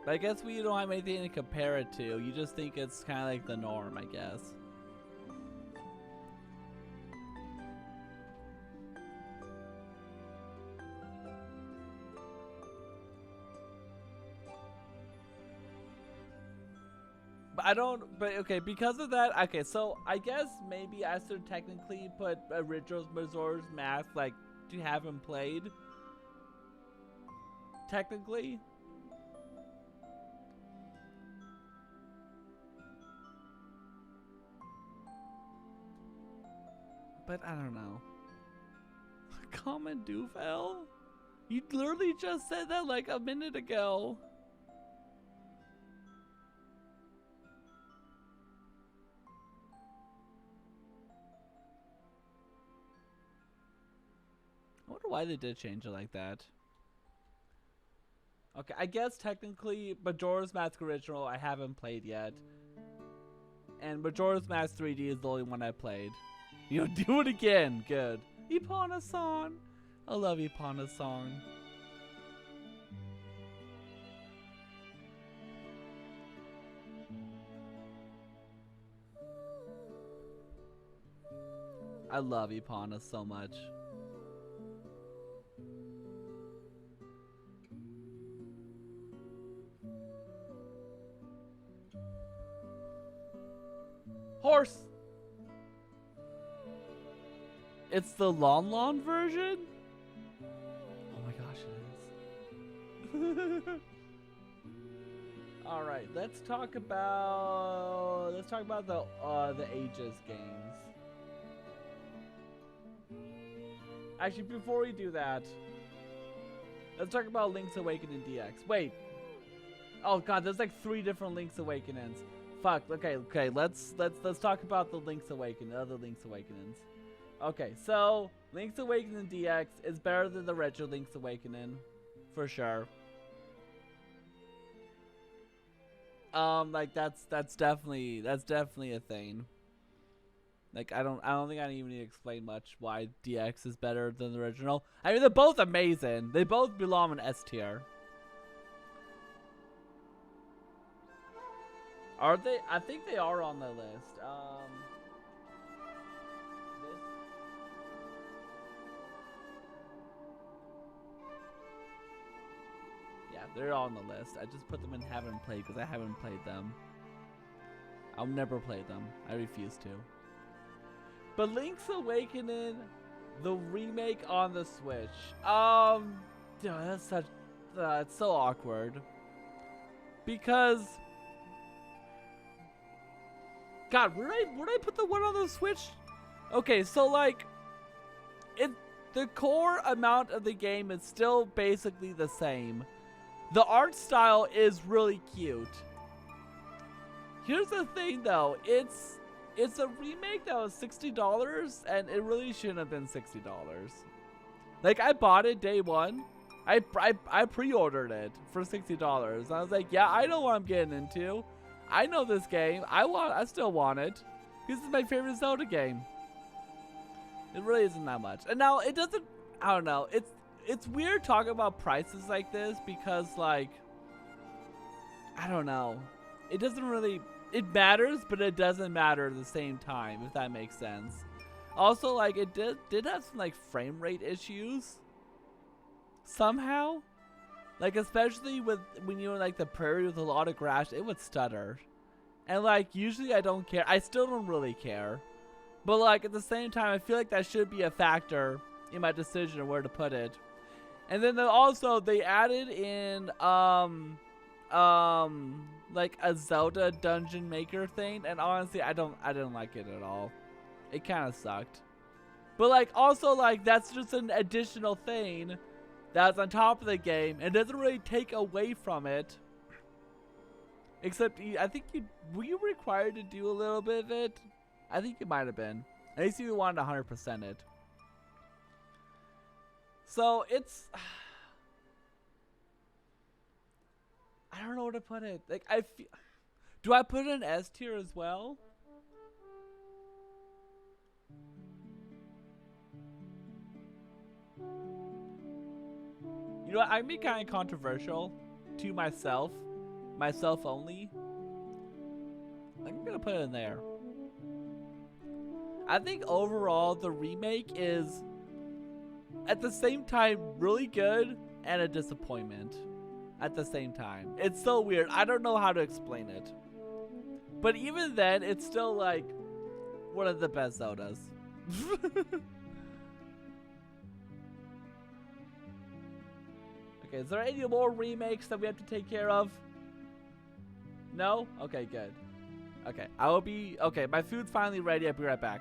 But I guess we don't have anything to compare it to. You just think it's kind of like the norm, I guess. But okay, because of that, okay, so I guess maybe I should technically put original Majora's Mask, like, to have him played. Technically. But I don't know. Common Duvel? You literally just said that like a minute ago. I wonder why they did change it like that. Okay, I guess technically Majora's Mask Original I haven't played yet. And Majora's Mask 3D is the only one I played. You do it again. Good. Epona-san. I love Epona-san. I love Epona so much. Horse! It's the Lon Lon version? Oh my gosh, it is. Alright, let's talk about the Aegis games. Actually, before we do that, let's talk about Link's Awakening DX. Wait. Oh god, there's like 3 different Link's Awakenings. Fuck. Okay. Let's talk about the Link's Awakening, other Link's Awakenings. Okay, so Link's Awakening DX is better than the retro Link's Awakening, for sure. Like that's definitely a thing. Like I don't think I even need to explain much why DX is better than the original. I mean, they're both amazing. They both belong in S tier. Are they? I think they are on the list. Yeah, they're on the list. I just put them in haven't played because I haven't played them. I'll never play them. I refuse to. But Link's Awakening, the remake on the Switch. Dude, that's such. It's so awkward. Because. God, where did I put the one on the Switch? Okay, so like, the core amount of the game is still basically the same. The art style is really cute. Here's the thing, though. It's a remake that was $60, and it really shouldn't have been $60. Like, I bought it day one. I pre-ordered it for $60. I was like, yeah, I know what I'm getting into. I know this game. I still want it. This is my favorite Zelda game. It really isn't that much. And now it doesn't. I don't know. It's weird talking about prices like this because, like, I don't know. It doesn't really. It matters, but it doesn't matter at the same time, if that makes sense. Also, like, it did have some, like, frame rate issues. Somehow. Like, especially when you're in, like, the prairie with a lot of grass, it would stutter. And, like, usually I don't care. I still don't really care. But, like, at the same time, I feel like that should be a factor in my decision of where to put it. And then also, they added in, like a Zelda dungeon maker thing, and honestly, I didn't like it at all. It kind of sucked. But like, also, like, that's just an additional thing that's on top of the game, and doesn't really take away from it. Except, I think were you required to do a little bit of it? I think you might have been. At least you wanted 100% it. So it's. I don't know where to put it. Like, do I put it in S tier as well? You know what? I'm being kind of controversial to myself only. I'm gonna put it in there. I think overall the remake is at the same time really good and a disappointment. At the same time. It's so weird. I don't know how to explain it. But even then, it's still like one of the best Zeldas. Okay, is there any more remakes that we have to take care of? No? Okay, good. Okay, okay, my food's finally ready. I'll be right back.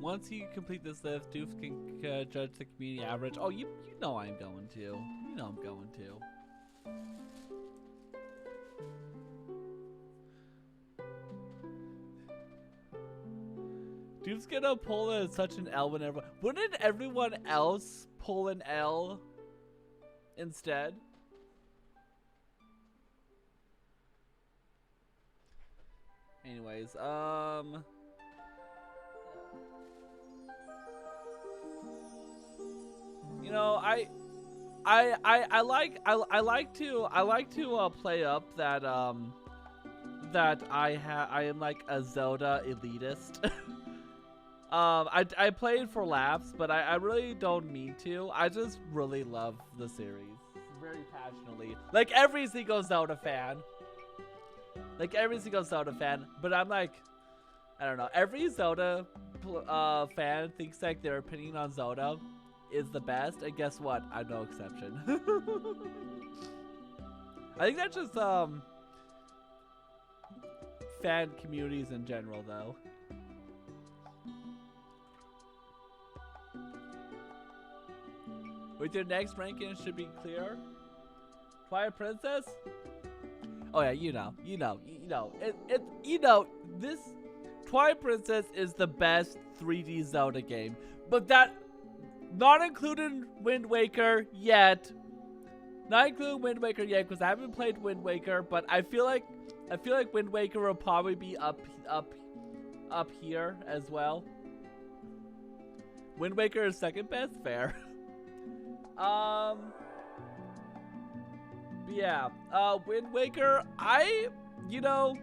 Once you complete this list, Doof can judge the community average. Oh, you know I'm going to. You know I'm going to. Doof's gonna pull in such an L whenever. Wouldn't everyone else pull an L instead? Anyways, you know, I like to play up that that I am like a Zelda elitist. I play it for laughs, but I really don't mean to. I just really love the series very passionately, like every single Zelda fan. But I'm like, I don't know. Every Zelda fan thinks like their opinion on Zelda is the best, and guess what? I'm no exception. I think that's just fan communities in general, though. With your next ranking, it should be clear. Twilight Princess? Oh yeah, you know, this Twilight Princess is the best 3D Zelda game, but that not including Wind Waker yet. Not including Wind Waker yet, because I haven't played Wind Waker, but I feel like I feel like Wind Waker will probably be up here as well. Wind Waker is second best, fair. But yeah, Wind Waker, I feel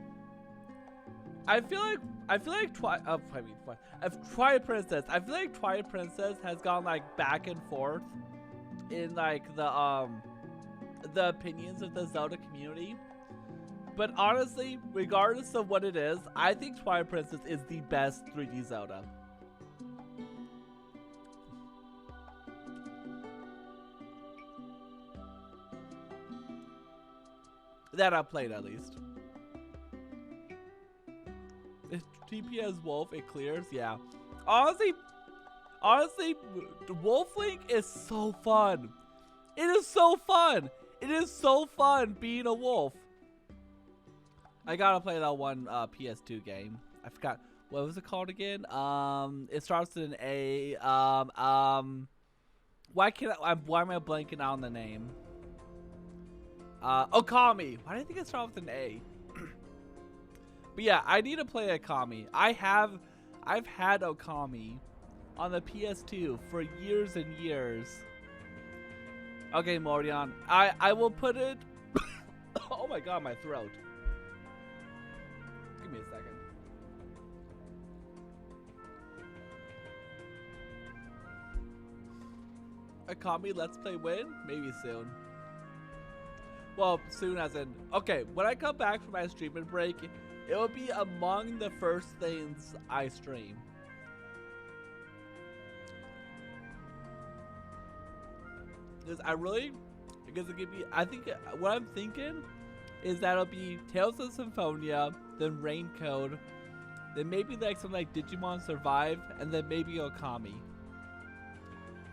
like Twilight Princess. I feel like Twilight Princess has gone like back and forth in like the opinions of the Zelda community. But honestly, regardless of what it is, I think Twilight Princess is the best 3D Zelda. That I've played, at least. If TPS Wolf, it clears, yeah. Honestly, Wolf Link is so fun. It is so fun. It is so fun being a wolf. I gotta play that one PS2 game. I forgot, what was it called again? It starts with an A. Why am I blanking out on the name? Okami. Why do I think it starts with an A? But yeah, I need to play Okami. I've had Okami on the PS2 for years and years. Okay, Morion. I will put it. Oh my god, my throat. Give me a second. Okami Let's Play win? Maybe soon. Well, soon as in... Okay, when I come back from my streaming break, it will be among the first things I stream. Because it could be... I think... What I'm thinking is that it'll be Tales of Symphonia, then Rain Code, then maybe like something like Digimon Survive, and then maybe Okami.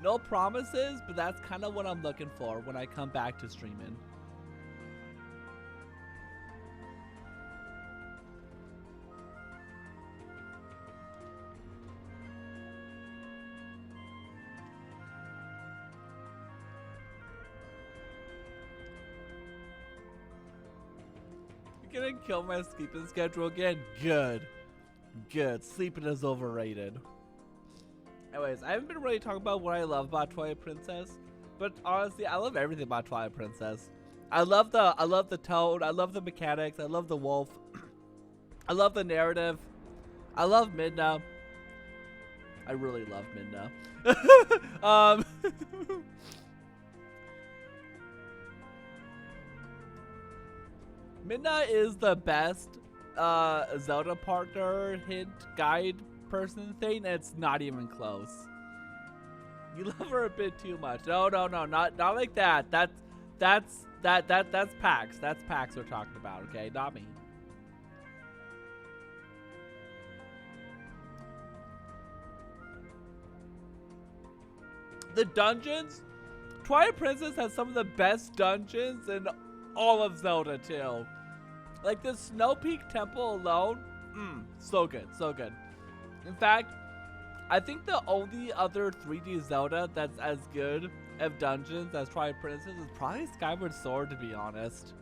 No promises, but that's kind of what I'm looking for when I come back to streaming. You're gonna kill my sleeping schedule again? Good. Good. Sleeping is overrated. Anyways, I haven't been really talking about what I love about Twilight Princess, but honestly, I love everything about Twilight Princess. I love the tone, I love the mechanics, I love the wolf, I love the narrative, I love Midna. I really love Midna. Midna is the best Zelda partner hint guide person thing, and it's not even close. You love her a bit too much. No, not like that. That's PAX. That's PAX we're talking about, okay? Not me. The dungeons, Twilight Princess has some of the best dungeons in all of Zelda too. Like the Snow Peak Temple alone, so good, so good. In fact, I think the only other 3D Zelda that's as good of dungeons as Twilight Princess is probably Skyward Sword, to be honest.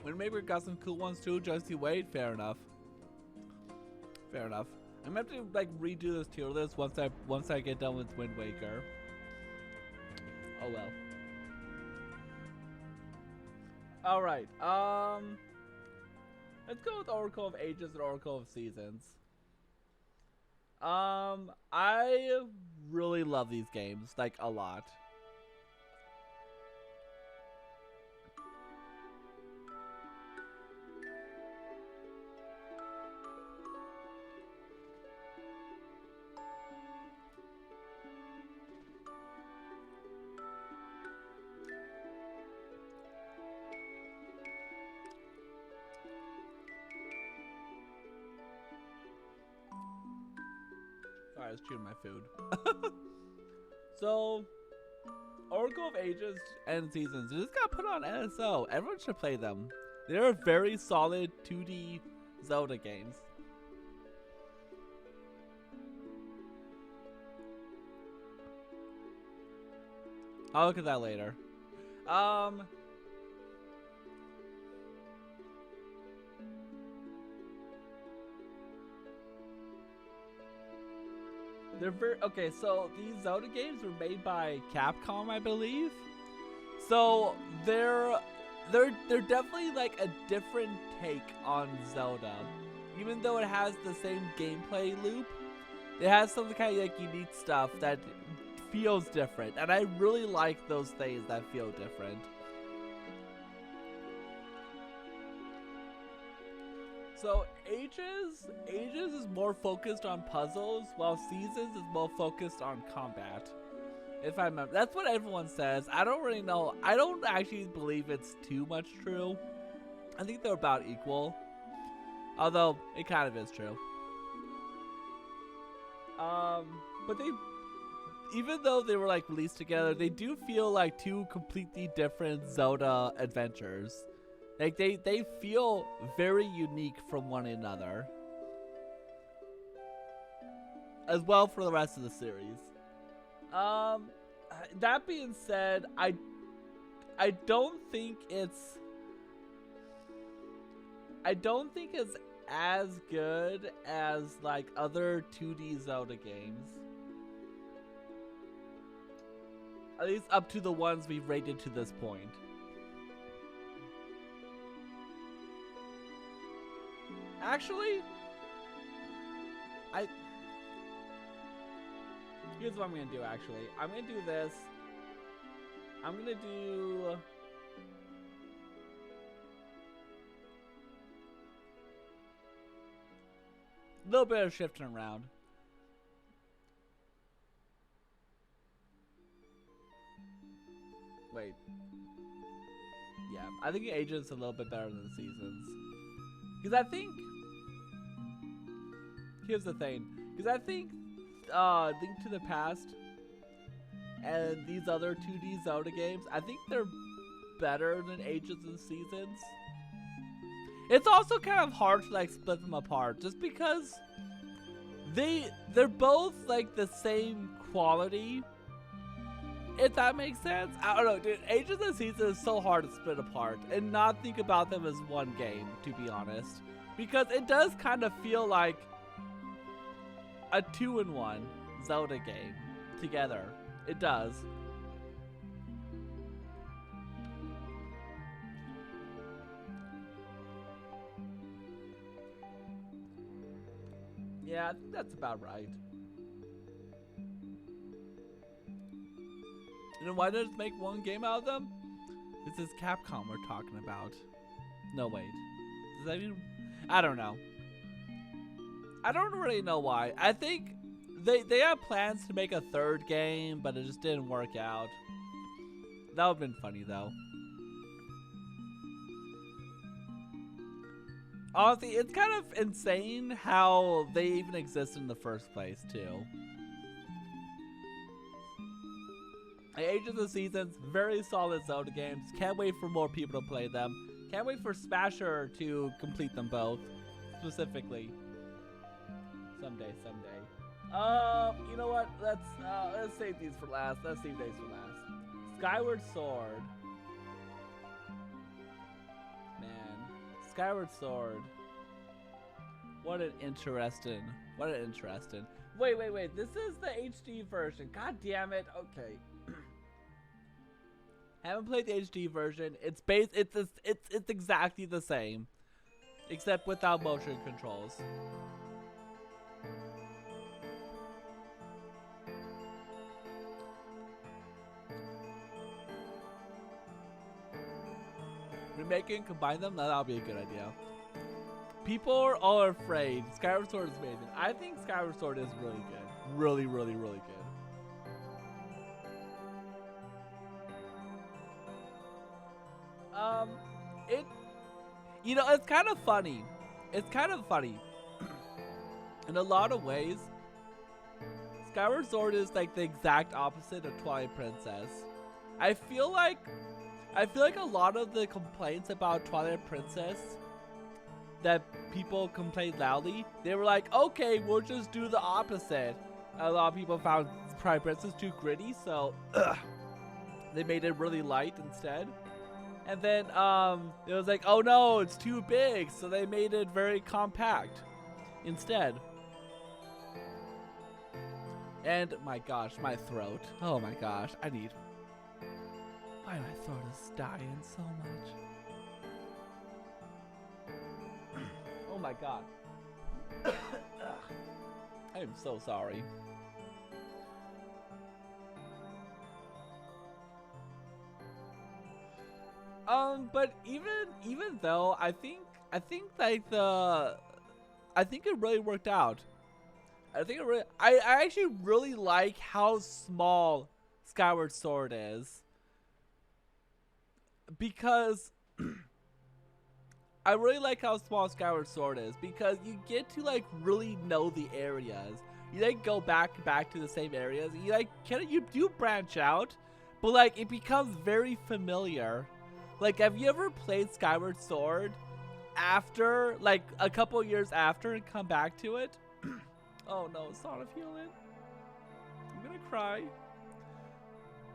Wind Waker got some cool ones too. Justy Wade, fair enough. Fair enough. I'm gonna have to like redo this tier list once I get done with Wind Waker. Oh well. All right. Let's go with Oracle of Ages and Oracle of Seasons. I really love these games, like a lot. Sorry, I was chewing my food. So, Oracle of Ages and Seasons just got put on NSO. Everyone should play them. They're very solid 2D Zelda games. I'll look at that later. They're very okay. So these Zelda games were made by Capcom, I believe. So they're definitely like a different take on Zelda, even though it has the same gameplay loop. It has some kind of like unique stuff that feels different, and I really like those things that feel different. So Ages is more focused on puzzles, while Seasons is more focused on combat. If I remember, that's what everyone says. I don't really know. I don't actually believe it's too much true. I think they're about equal, although it kind of is true. But they, even though they were like released together, they do feel like two completely different Zelda adventures. Like they feel very unique from one another. As well for the rest of the series. That being said, I don't think it's as good as like other 2D Zelda games. At least up to the ones we've rated to this point. Actually, here's what I'm gonna do. Actually, I'm gonna do this. I'm gonna do. A little bit of shifting around. Wait. Yeah, I think Ages is a little bit better than Seasons. Because I think... Here's the thing. Because I think Link to the Past and these other 2D Zelda games, I think they're better than Ages and Seasons. It's also kind of hard to like split them apart, just because they're both like the same quality, if that makes sense. I don't know, dude. Ages and Seasons is so hard to split apart and not think about them as one game, to be honest, because it does kind of feel like a 2-in-1 Zelda game together. It does. Yeah, I think that's about right. You know why not just make one game out of them? This is Capcom we're talking about. No, wait. Does that even... I don't know. I don't really know why. I think they had plans to make a third game, but it just didn't work out. That would have been funny, though. Honestly, it's kind of insane how they even exist in the first place, too. Ages of Seasons, very solid Zelda games. Can't wait for more people to play them. Can't wait for Smasher to complete them both, specifically. Someday. You know what? Let's save these for last. Let's save these for last. Skyward Sword. Man, Skyward Sword. What an interesting. Wait. This is the HD version. God damn it. Okay. Haven't played the HD version. It's exactly the same, except without motion controls. Combine them? That'll be a good idea. People are all afraid. Skyward Sword is amazing. I think Skyward Sword is really good. Really good. It's kind of funny. In a lot of ways, Skyward Sword is like the exact opposite of Twilight Princess. I feel like a lot of the complaints about Twilight Princess that people complained loudly, they were like, okay, we'll just do the opposite. A lot of people found Twilight Princess too gritty, so they made it really light instead. And then it was like, oh no, it's too big, so they made it very compact instead. And my gosh, my throat. Oh my gosh, why my throat is dying so much. Oh my god. I am so sorry. But even though I think like I think it really worked out. I actually really like how small Skyward Sword is. Because I really like how small Skyward Sword is, because you get to like really know the areas. You like go back to the same areas. You like you do branch out, but like it becomes very familiar. Like, have you ever played Skyward Sword after like a couple years after and come back to it? Oh no, Song of Healing. I'm gonna cry.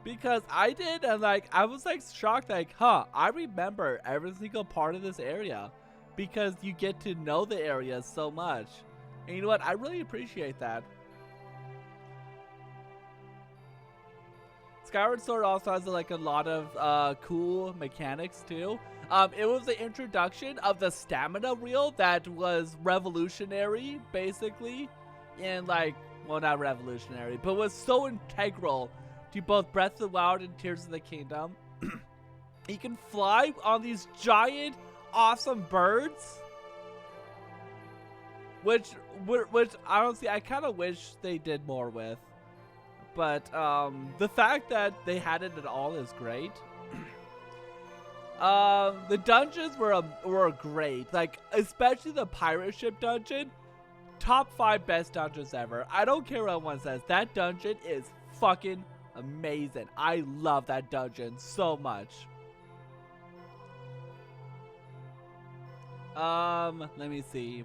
Because I did, and like I was like shocked, like, huh, I remember every single part of this area. Because you get to know the area so much. And you know what? I really appreciate that. Skyward Sword also has like a lot of cool mechanics too. It was the introduction of the stamina reel that was revolutionary, basically. And like, well, not revolutionary, but was so integral to both Breath of the Wild and Tears of the Kingdom. You can fly on these giant, awesome birds. Which honestly, I kind of wish they did more with. But the fact that they had it at all is great. The dungeons were great. Like, especially the pirate ship dungeon. Top 5 best dungeons ever. I don't care what anyone says. That dungeon is fucking amazing. I love that dungeon so much. Let me see.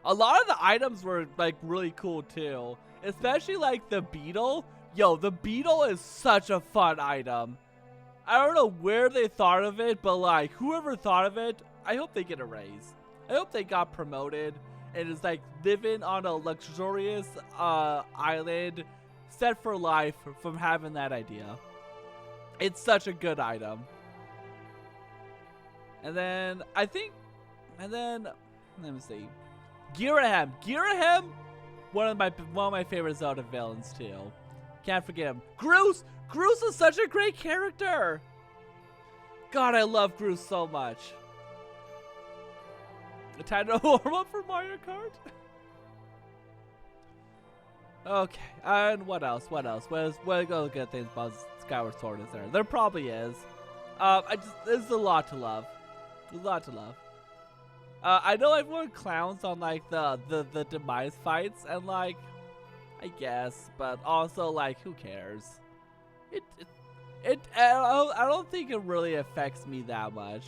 A lot of the items were like really cool too. Especially like the beetle. Yo, the beetle is such a fun item. I don't know where they thought of it, but like whoever thought of it, I hope they get a raise. I hope they got promoted and is like living on a luxurious island set for life from having that idea. It's such a good item. And then let me see. Girahem. Girahem, one of my favorite Zelda villains too. Can't forget him. Groose. Groose is such a great character. God, I love Groose so much. Time to warm up for Mario Kart. Okay, and what else? What other good things about Skyward Sword is there? There probably is. There's a lot to love. A lot to love. I know everyone clowns on like the demise fights, and like, I guess, but also like, who cares? I don't think it really affects me that much.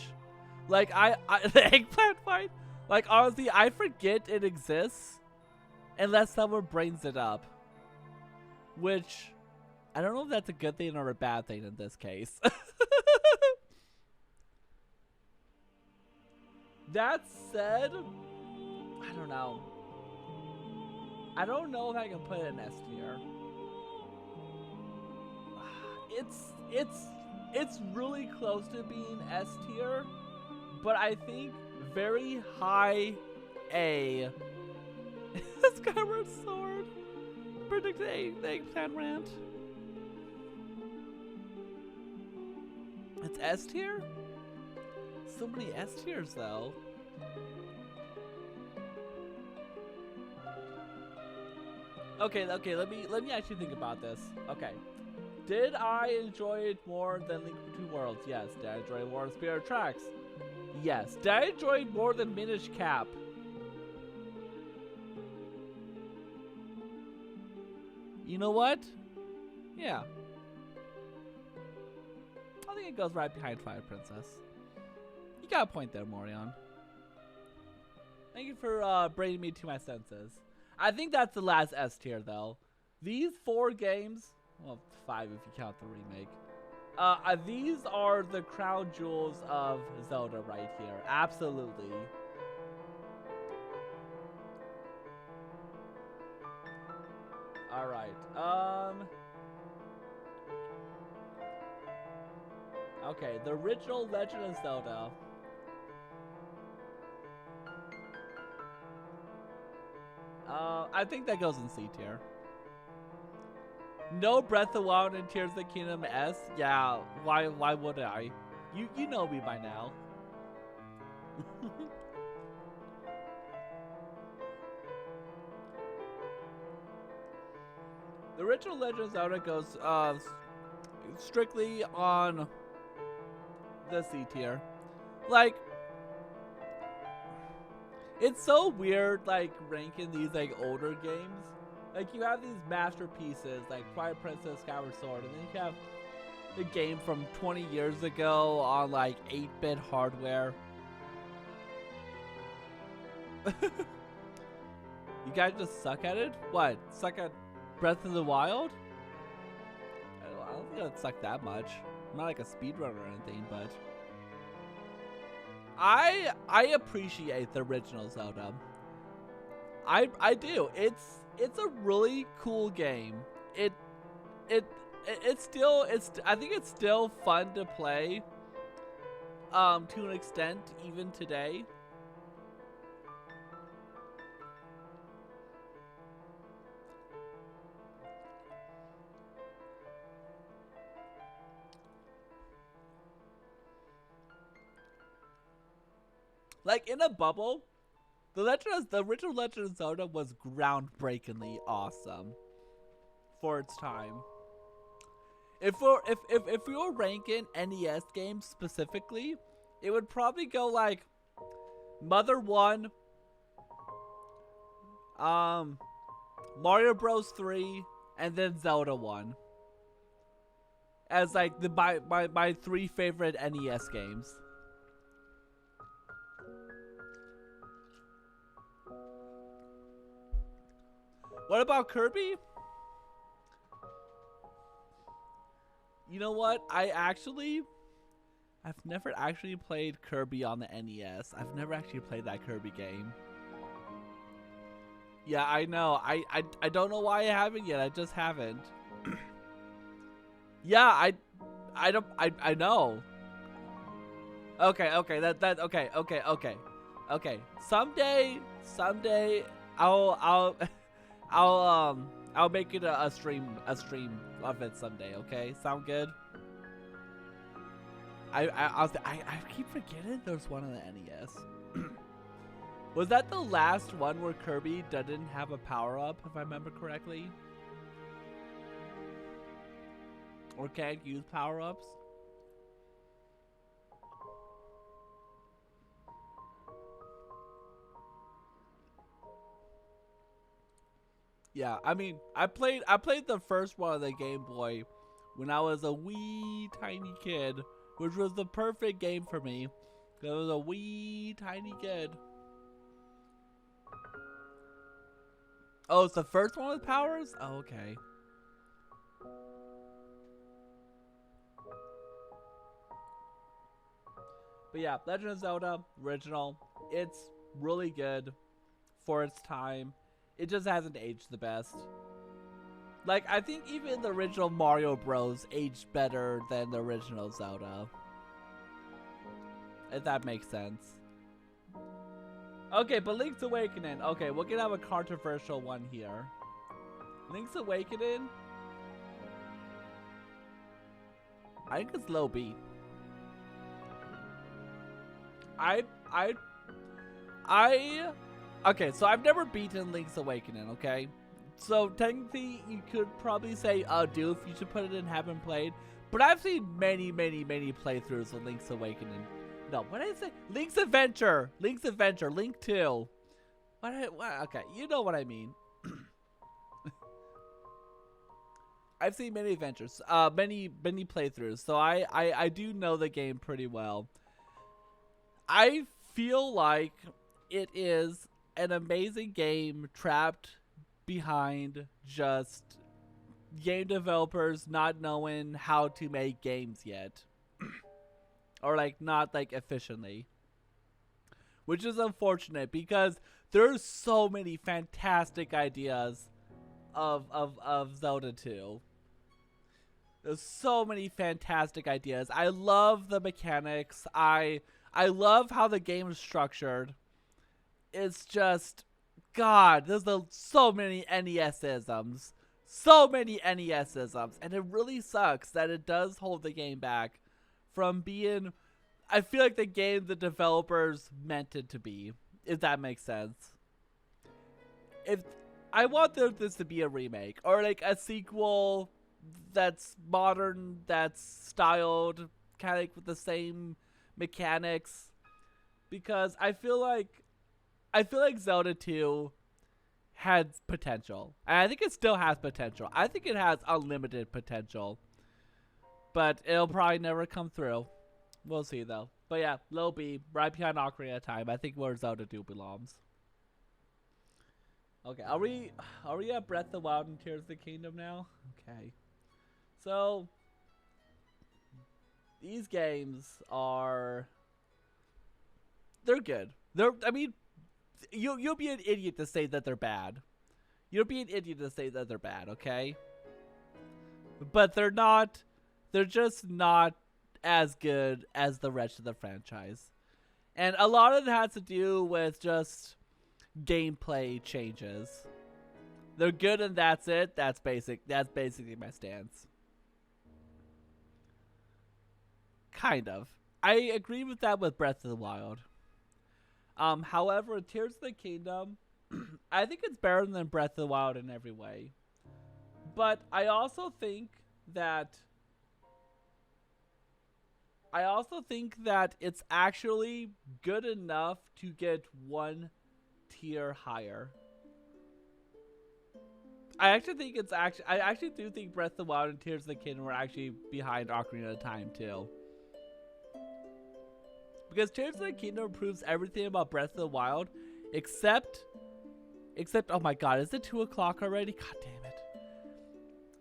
Like the eggplant fight. Like, honestly, I forget it exists unless someone brings it up. Which, I don't know if that's a good thing or a bad thing in this case. That said, I don't know. I don't know if I can put it in S tier. It's really close to being S tier, but I think very high A. Skyward Sword. Predict the eggplant rant. It's S tier? So many S tiers though. Okay, let me actually think about this. Okay. Did I enjoy it more than Link Between Worlds? Yes. Did I enjoy it more than Spirit Tracks? Yes. Did I enjoy it more than Minish Cap? You know what? Yeah. I think it goes right behind Twilight Princess. You got a point there, Morion. Thank you for bringing me to my senses. I think that's the last S tier, though. These 4 games, well, 5 if you count the remake. These are the crown jewels of Zelda right here. Absolutely. Alright, okay, the original Legend of Zelda. I think that goes in C tier. No Breath of the Wild and Tears of the Kingdom S? Yeah, why would I? You know me by now. The original Legend of Zelda goes strictly on the C tier. Like, it's so weird, like, ranking these, like, older games. Like, you have these masterpieces, like Twilight Princess, Skyward Sword, and then you have the game from 20 years ago on, like, 8-bit hardware. You guys just suck at it? What? Suck at Breath of the Wild? I don't think I'd suck that much. I'm not like a speedrunner or anything, but I appreciate the original Zelda. I do. It's a really cool game. I think it's still fun to play to an extent even today. Like, in a bubble, the original Legend of Zelda was groundbreakingly awesome for its time. If we were ranking NES games specifically, it would probably go like Mother 1, Mario Bros 3, and then Zelda 1 as like my 3 favorite NES games. What about Kirby? You know what? I've never actually played Kirby on the NES. I've never actually played that Kirby game. Yeah, I know. I don't know why I haven't yet. I just haven't. Yeah, I know. Okay. Okay. Someday I'll make it a stream of it someday, okay? Sound good? I keep forgetting there's one on the NES. Was that the last one where Kirby didn't have a power-up, if I remember correctly? Or can't use power-ups? Yeah, I mean, I played the first one on the Game Boy when I was a wee tiny kid, which was the perfect game for me. I was a wee tiny kid. Oh, it's the first one with powers? Oh, okay. But yeah, Legend of Zelda original. It's really good for its time. It just hasn't aged the best. Like, I think even the original Mario Bros. Aged better than the original Zelda. If that makes sense. Okay, but Link's Awakening. Okay, we're gonna have a controversial one here. Link's Awakening? I think it's low B. Okay, so I've never beaten Link's Awakening, okay? So technically, you could probably say, Doof, you should put it in Haven't Played. But I've seen many playthroughs of Link's Awakening. No, what did I say? Link's Adventure, Link 2. What? Okay, you know what I mean. I've seen many adventures, many playthroughs, so I do know the game pretty well. I feel like it is an amazing game trapped behind just game developers not knowing how to make games yet, or like not like efficiently, which is unfortunate because there's so many fantastic ideas of Zelda 2. There's so many fantastic ideas. I love the mechanics. I love how the game is structured. It's just, God, so many NES-isms. So many NES-isms. And it really sucks that it does hold the game back from being, I feel like the game the developers meant it to be, if that makes sense. If I want this to be a remake or like a sequel that's modern, that's styled kind of like with the same mechanics, because I feel like Zelda 2 had potential, and I think it still has potential. I think it has unlimited potential, but it'll probably never come through. We'll see though. But yeah, Lil B, right behind Ocarina of Time. I think where Zelda 2 belongs. Okay, are we at Breath of the Wild and Tears of the Kingdom now? Okay. So these games they're good. I mean, you'll be an idiot to say that they're bad. You'll be an idiot to say that they're bad, okay? But they're not. They're just not as good as the rest of the franchise. And a lot of it has to do with just gameplay changes. They're good and that's it. That's basically my stance. Kind of. I agree with that with Breath of the Wild. However, Tears of the Kingdom, I think it's better than Breath of the Wild in every way. But I also think that it's actually good enough to get one tier higher. I actually do think Breath of the Wild and Tears of the Kingdom are actually behind Ocarina of Time too. Because Tears of the Kingdom improves everything about Breath of the Wild, except, oh my god, is it 2 o'clock already? God damn it.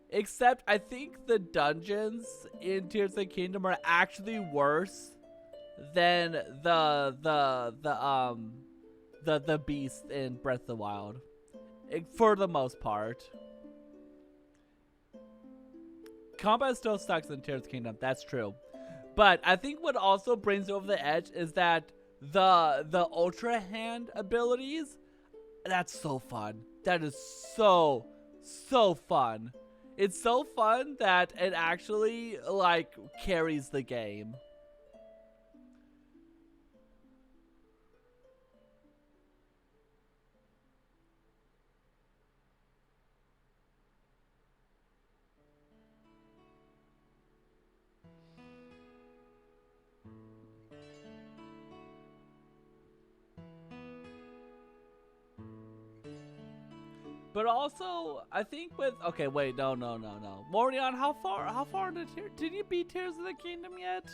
Except, I think the dungeons in Tears of the Kingdom are actually worse than the beasts in Breath of the Wild. For the most part. Combat still sucks in Tears of the Kingdom, that's true. But I think what also brings it over the edge is that the Ultra Hand abilities, that's so fun. That is so fun. It's so fun that it actually, like, carries the game. But also, I think with okay, wait, no. Morion, how far did you beat Tears of the Kingdom yet?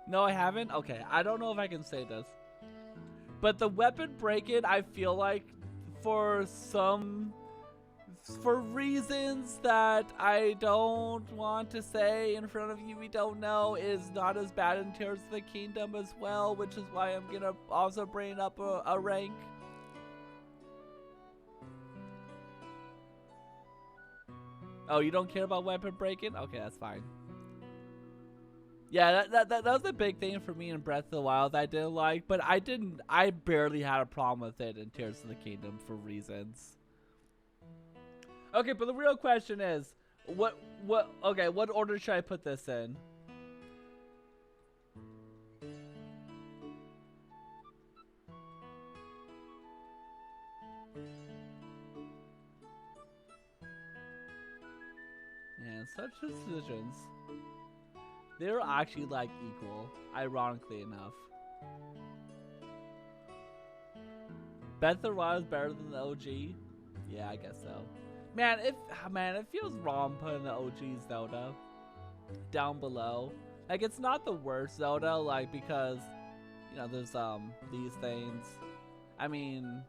No, I haven't. Okay, I don't know if I can say this, but the weapon break-in, I feel like for reasons that I don't want to say in front of you, we don't know, is not as bad in Tears of the Kingdom as well, which is why I'm gonna also bring up a rank. Oh, you don't care about weapon break-in? Okay, that's fine. Yeah, that was a big thing for me in Breath of the Wild that I didn't like, but I barely had a problem with it in Tears of the Kingdom for reasons. Okay, but the real question is, what order should I put this in? Yeah, such decisions. They're actually like equal, ironically enough. Breath of the Wild is better than the OG. Yeah, I guess so. Man, it feels wrong putting the OG Zelda down below. Like, it's not the worst Zelda, like, because, you know, there's these things. I mean,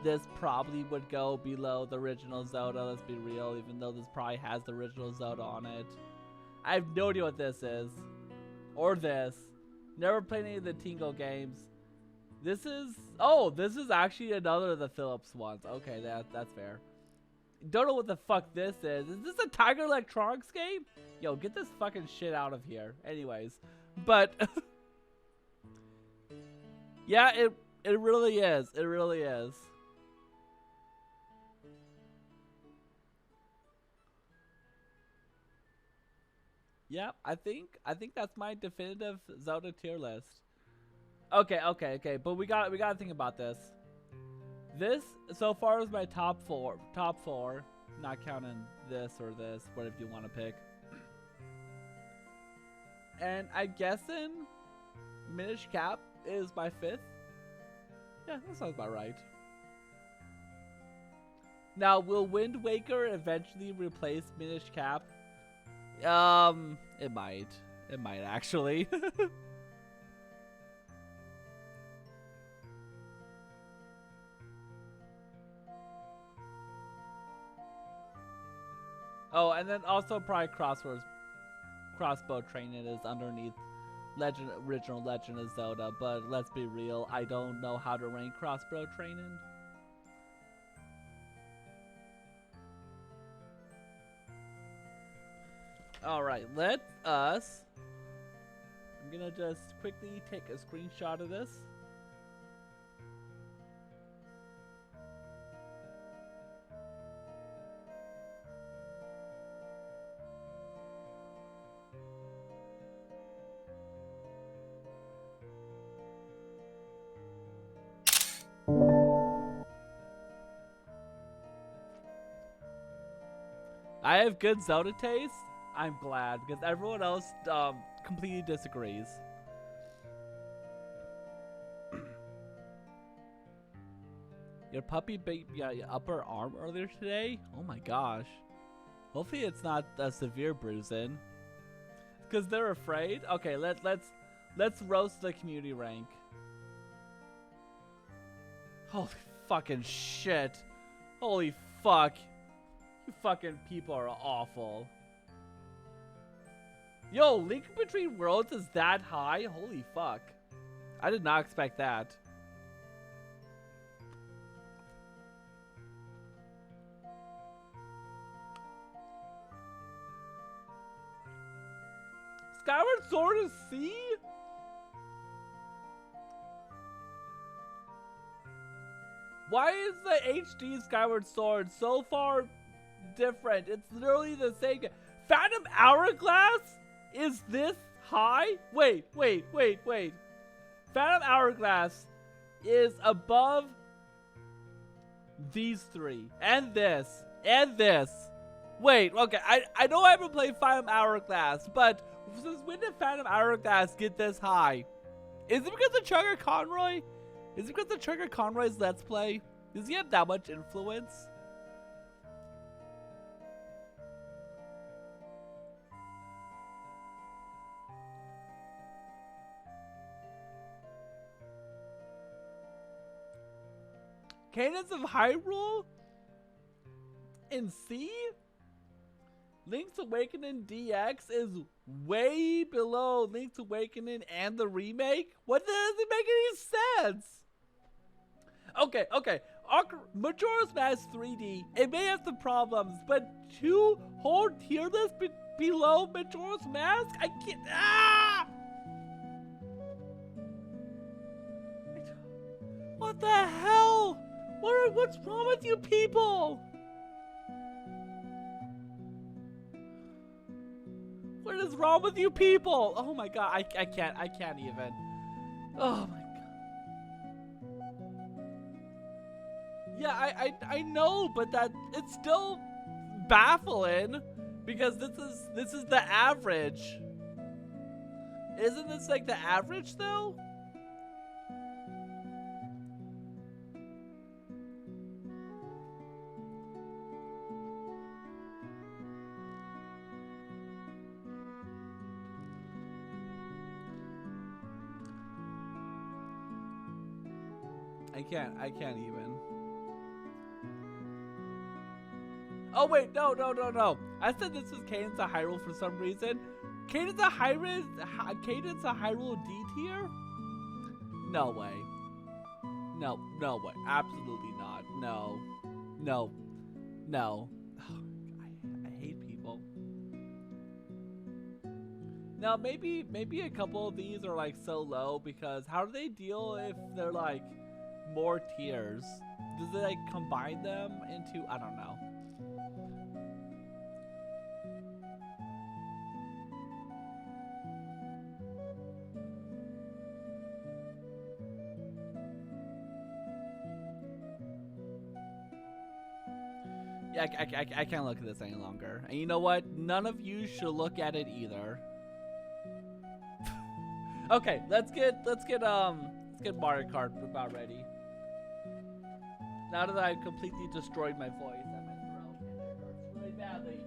this probably would go below the original Zelda, let's be real, even though this probably has the original Zelda on it. I have no idea what this is. Or this. Never played any of the Tingle games. This is actually another of the Philips ones. Okay, that's fair. Don't know what the fuck this is. Is this a Tiger Electronics game? Yo, get this fucking shit out of here. Anyways, but yeah, it really is. It really is. Yeah, I think that's my definitive Zelda tier list. Okay. But we gotta think about this. This so far is my top four, not counting this or this, whatever you want to pick. And I'm guessing Minish Cap is my 5th. Yeah, that sounds about right. Now, will Wind Waker eventually replace Minish Cap? It might. It might actually. Oh, and then also probably Crossbow Training is underneath original Legend of Zelda, but let's be real, I don't know how to rank Crossbow Training. Alright, I'm gonna just quickly take a screenshot of this. I have good Zelda taste. I'm glad, because everyone else completely disagrees. Your puppy bit your upper arm earlier today? Oh my gosh. Hopefully it's not a severe bruising. Because they're afraid? Okay, let's roast the community rank. Holy fucking shit. Holy fuck. You fucking people are awful. Yo, Link Between Worlds is that high? Holy fuck. I did not expect that. Skyward Sword is C? Why is the HD Skyward Sword so far different? It's literally the same. Phantom Hourglass is this high? Wait. Phantom Hourglass is above these three. And this. Wait, okay. I know I haven't played Phantom Hourglass, but since when did Phantom Hourglass get this high? Is it because of Chugger Conroy? Is it because of Chugger Conroy's Let's Play? Does he have that much influence? Cadence of Hyrule? In C? Link's Awakening DX is way below Link's Awakening and the remake? What doesn't make any sense? Okay. Majora's Mask 3D, it may have some problems, but 2 whole tier lists below Majora's Mask? I can't. Ah! What the hell? What's wrong with you people? What is wrong with you people? Oh my god, I can't even. Oh my god. Yeah, I know, but it's still baffling because this is the average. Isn't this like the average though? I can't even. Oh wait, no. I said this was Cadence of Hyrule for some reason. Cadence of Hyrule D tier? No way. No way. Absolutely not. No. I hate people. Now maybe a couple of these are like so low because how do they deal if they're like more tiers? Does it like combine them into, I don't know. Yeah, I can't look at this any longer. And you know what? None of you should look at it either. Okay, let's get Mario Kart about ready. Now that I've completely destroyed my voice and my throat and it hurts really badly.